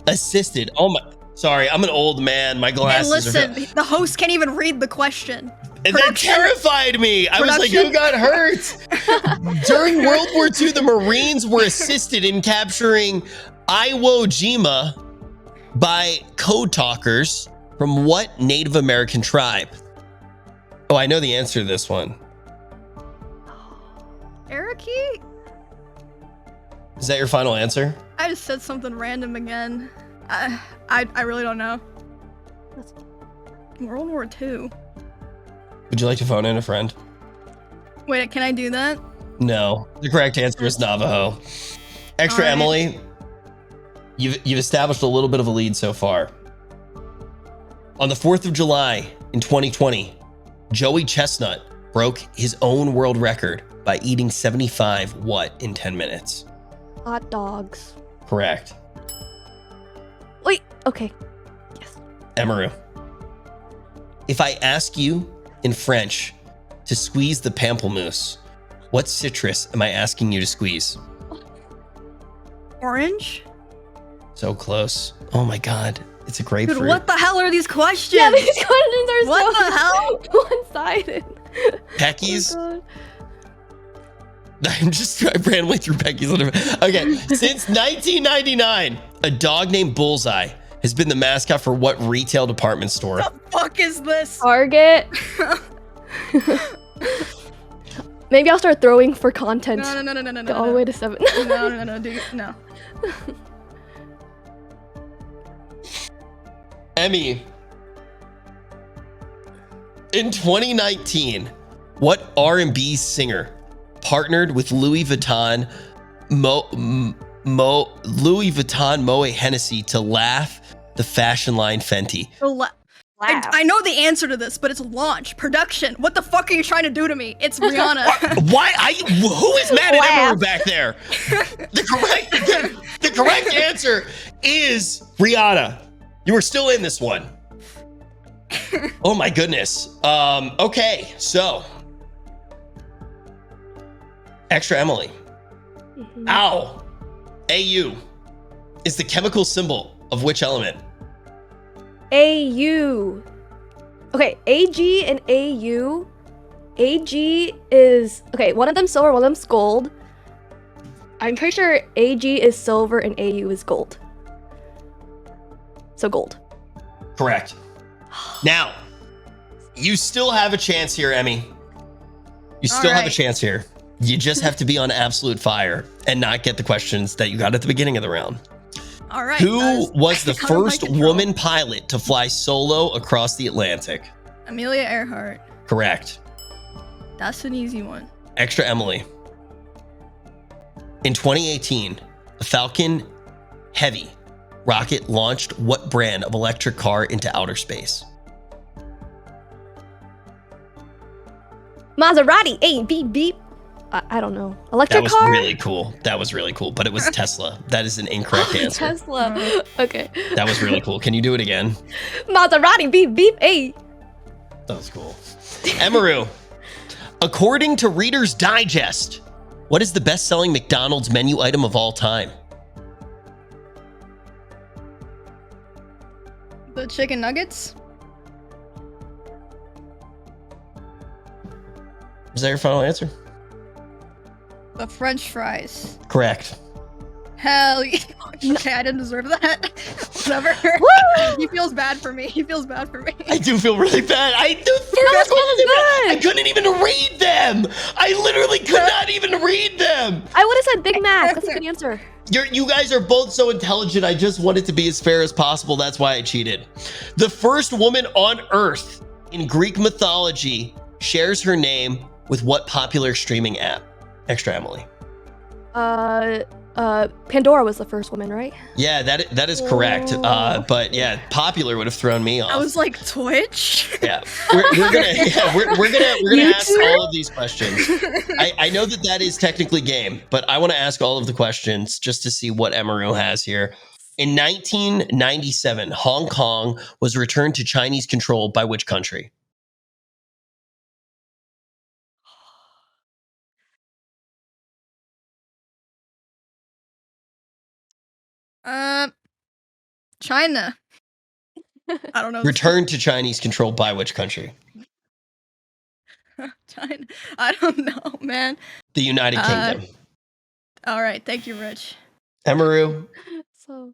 assisted. Oh my, sorry, I'm an old man. My glasses Hey, listen, the host can't even read the question. And that terrified me. I was like, who got hurt? During World War II, the Marines were assisted in capturing Iwo Jima by code talkers from what Native American tribe? Oh, I know the answer to this one. Eriki? Is that your final answer? I guys said something random again. I really don't know. World War II. Would you like to phone in a friend? Wait, can I do that? No. The correct answer is Navajo. Extra All right. Emily, you've established a little bit of a lead so far. On the 4th of July in 2020, Joey Chestnut broke his own world record by eating 75 what in 10 minutes? Hot dogs. Correct. Wait, okay. Yes. Emiru. If I ask you in French to squeeze the pamplemousse, what citrus am I asking you to squeeze? Orange? So close. Oh my God. It's a grapefruit. Dude, what the hell are these questions? Yeah, these questions are What so the hell? one-sided. Peckies? Oh I randomly threw Peckies on it. Okay. Since 1999, a dog named Bullseye has been the mascot for what retail department store? What the fuck is this? Target. Maybe I'll start throwing for content. No. Go all the way to 7. No, dude, no. Emmy. In 2019, what R&B singer partnered with Louis Vuitton Moet Hennessy to laugh the fashion line Fenty? I know the answer to this, but it's launch, production. What the fuck are you trying to do to me? It's Rihanna. Why? Who is mad at Emiru back there? The correct answer is Rihanna. You were still in this one. Oh my goodness. Okay, so Extra Emily. Ow. AU is the chemical symbol of which element? AU. Okay, AG and AU. AG is, okay, one of them's silver, one of them's gold. I'm pretty sure AG is silver and AU is gold. So gold. Correct. Now, you still have a chance here, Emmy. You still have a chance here. You just have to be on absolute fire and not get the questions that you got at the beginning of the round. All right. Who was the first woman pilot to fly solo across the Atlantic? Amelia Earhart. Correct. That's an easy one. Extra Emily. In 2018, a Falcon Heavy rocket launched what brand of electric car into outer space? Maserati. A beep beep. I don't know. Electric car? That was really cool. That was really cool, but it was Tesla. That is an incorrect answer. Tesla. Okay. That was really cool. Can you do it again? Maserati. Beep beep. A. That was cool. Emiru. According to Reader's Digest, what is the best-selling McDonald's menu item of all time? The chicken nuggets? Is that your final answer? The French fries. Correct. Hell yeah. Okay, I didn't deserve that. Whatever. He feels bad for me. He feels bad for me. I do feel really bad. I couldn't even read them. I literally could not even read them. I would have said Big Mac. That's a good answer. You guys are both so intelligent. I just wanted to be as fair as possible. That's why I cheated. The first woman on Earth in Greek mythology shares her name with what popular streaming app? Extra Emily. Pandora was the first woman, right? Yeah, that is correct. But yeah, popular would have thrown me off. I was like, Twitch? Yeah, we're gonna ask all of these questions. I know that is technically game, but I want to ask all of the questions just to see what Emiru has here. In 1997, Hong Kong was returned to Chinese control by which country? China. I don't know. Returned to Chinese control by which country? China. I don't know, man. The United Kingdom. All right, thank you, Rich. Emiru, So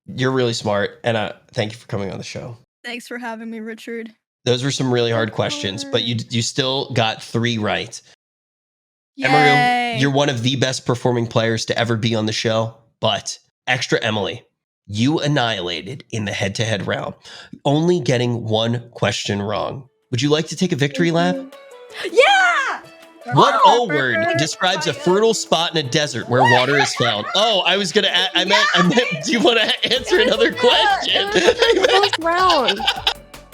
you're really smart, and thank you for coming on the show. Thanks for having me, Richard. Those were some really hard questions, but you still got 3 right. Yay. Emiru, you're one of the best performing players to ever be on the show, but ExtraEmily, you annihilated in the head-to-head round, only getting one question wrong. Would you like to take a victory lap? Yeah! What O word describes a fertile spot in a desert where water is found? Oh, I was gonna. I meant. Do you want to answer another question? It was the first round.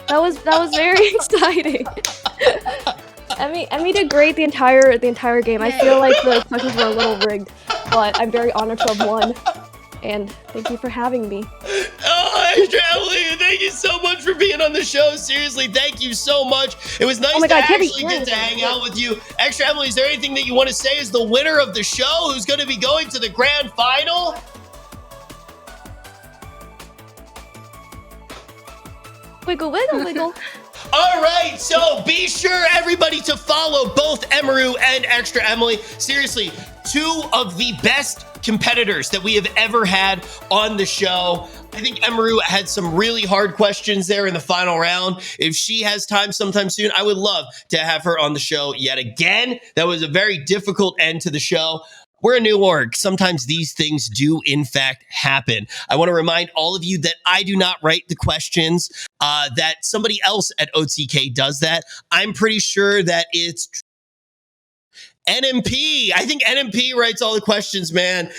That was very exciting. Emmy did great the entire game. I feel like the questions were a little rigged, but I'm very honored to have won. And thank you for having me. Oh, ExtraEmily, thank you so much for being on the show. Seriously, thank you so much. It was nice to actually get to hang out with you. ExtraEmily, is there anything that you want to say as the winner of the show who's going to be going to the grand final? Wiggle, wiggle, wiggle. All right, so be sure, everybody, to follow both Emiru and ExtraEmily. Seriously, two of the best competitors that we have ever had on the show. I think Emiru had some really hard questions there in the final round. If she has time sometime soon, I would love to have her on the show yet again. That was a very difficult end to the show. We're a new org. Sometimes these things do, in fact, happen. I want to remind all of you that I do not write the questions, that somebody else at OTK does that. I'm pretty sure that it's NMP. I think NMP writes all the questions, man.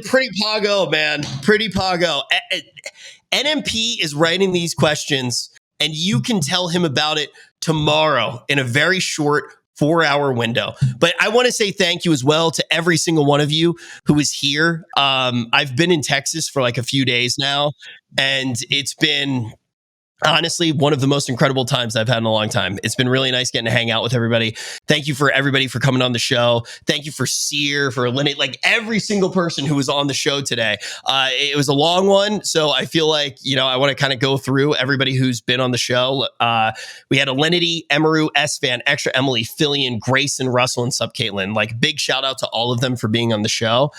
Pretty Pago, man. Pretty Pago. NMP is writing these questions, and you can tell him about it tomorrow in a very short 4-hour window. But I want to say thank you as well to every single one of you who is here. I've been in Texas for like a few days now, and it's been honestly one of the most incredible times I've had in a long time. It's been really nice getting to hang out with everybody. Thank you for everybody for coming on the show. Thank you for Cyr, for Alinity, like every single person who was on the show today. It was a long one, so I feel like, I want to kind of go through everybody who's been on the show. We had Alinity, Emiru, Esfand, ExtraEmily, Filian, Graycen, Russel, and Supcaitlin. Like, big shout out to all of them for being on the show.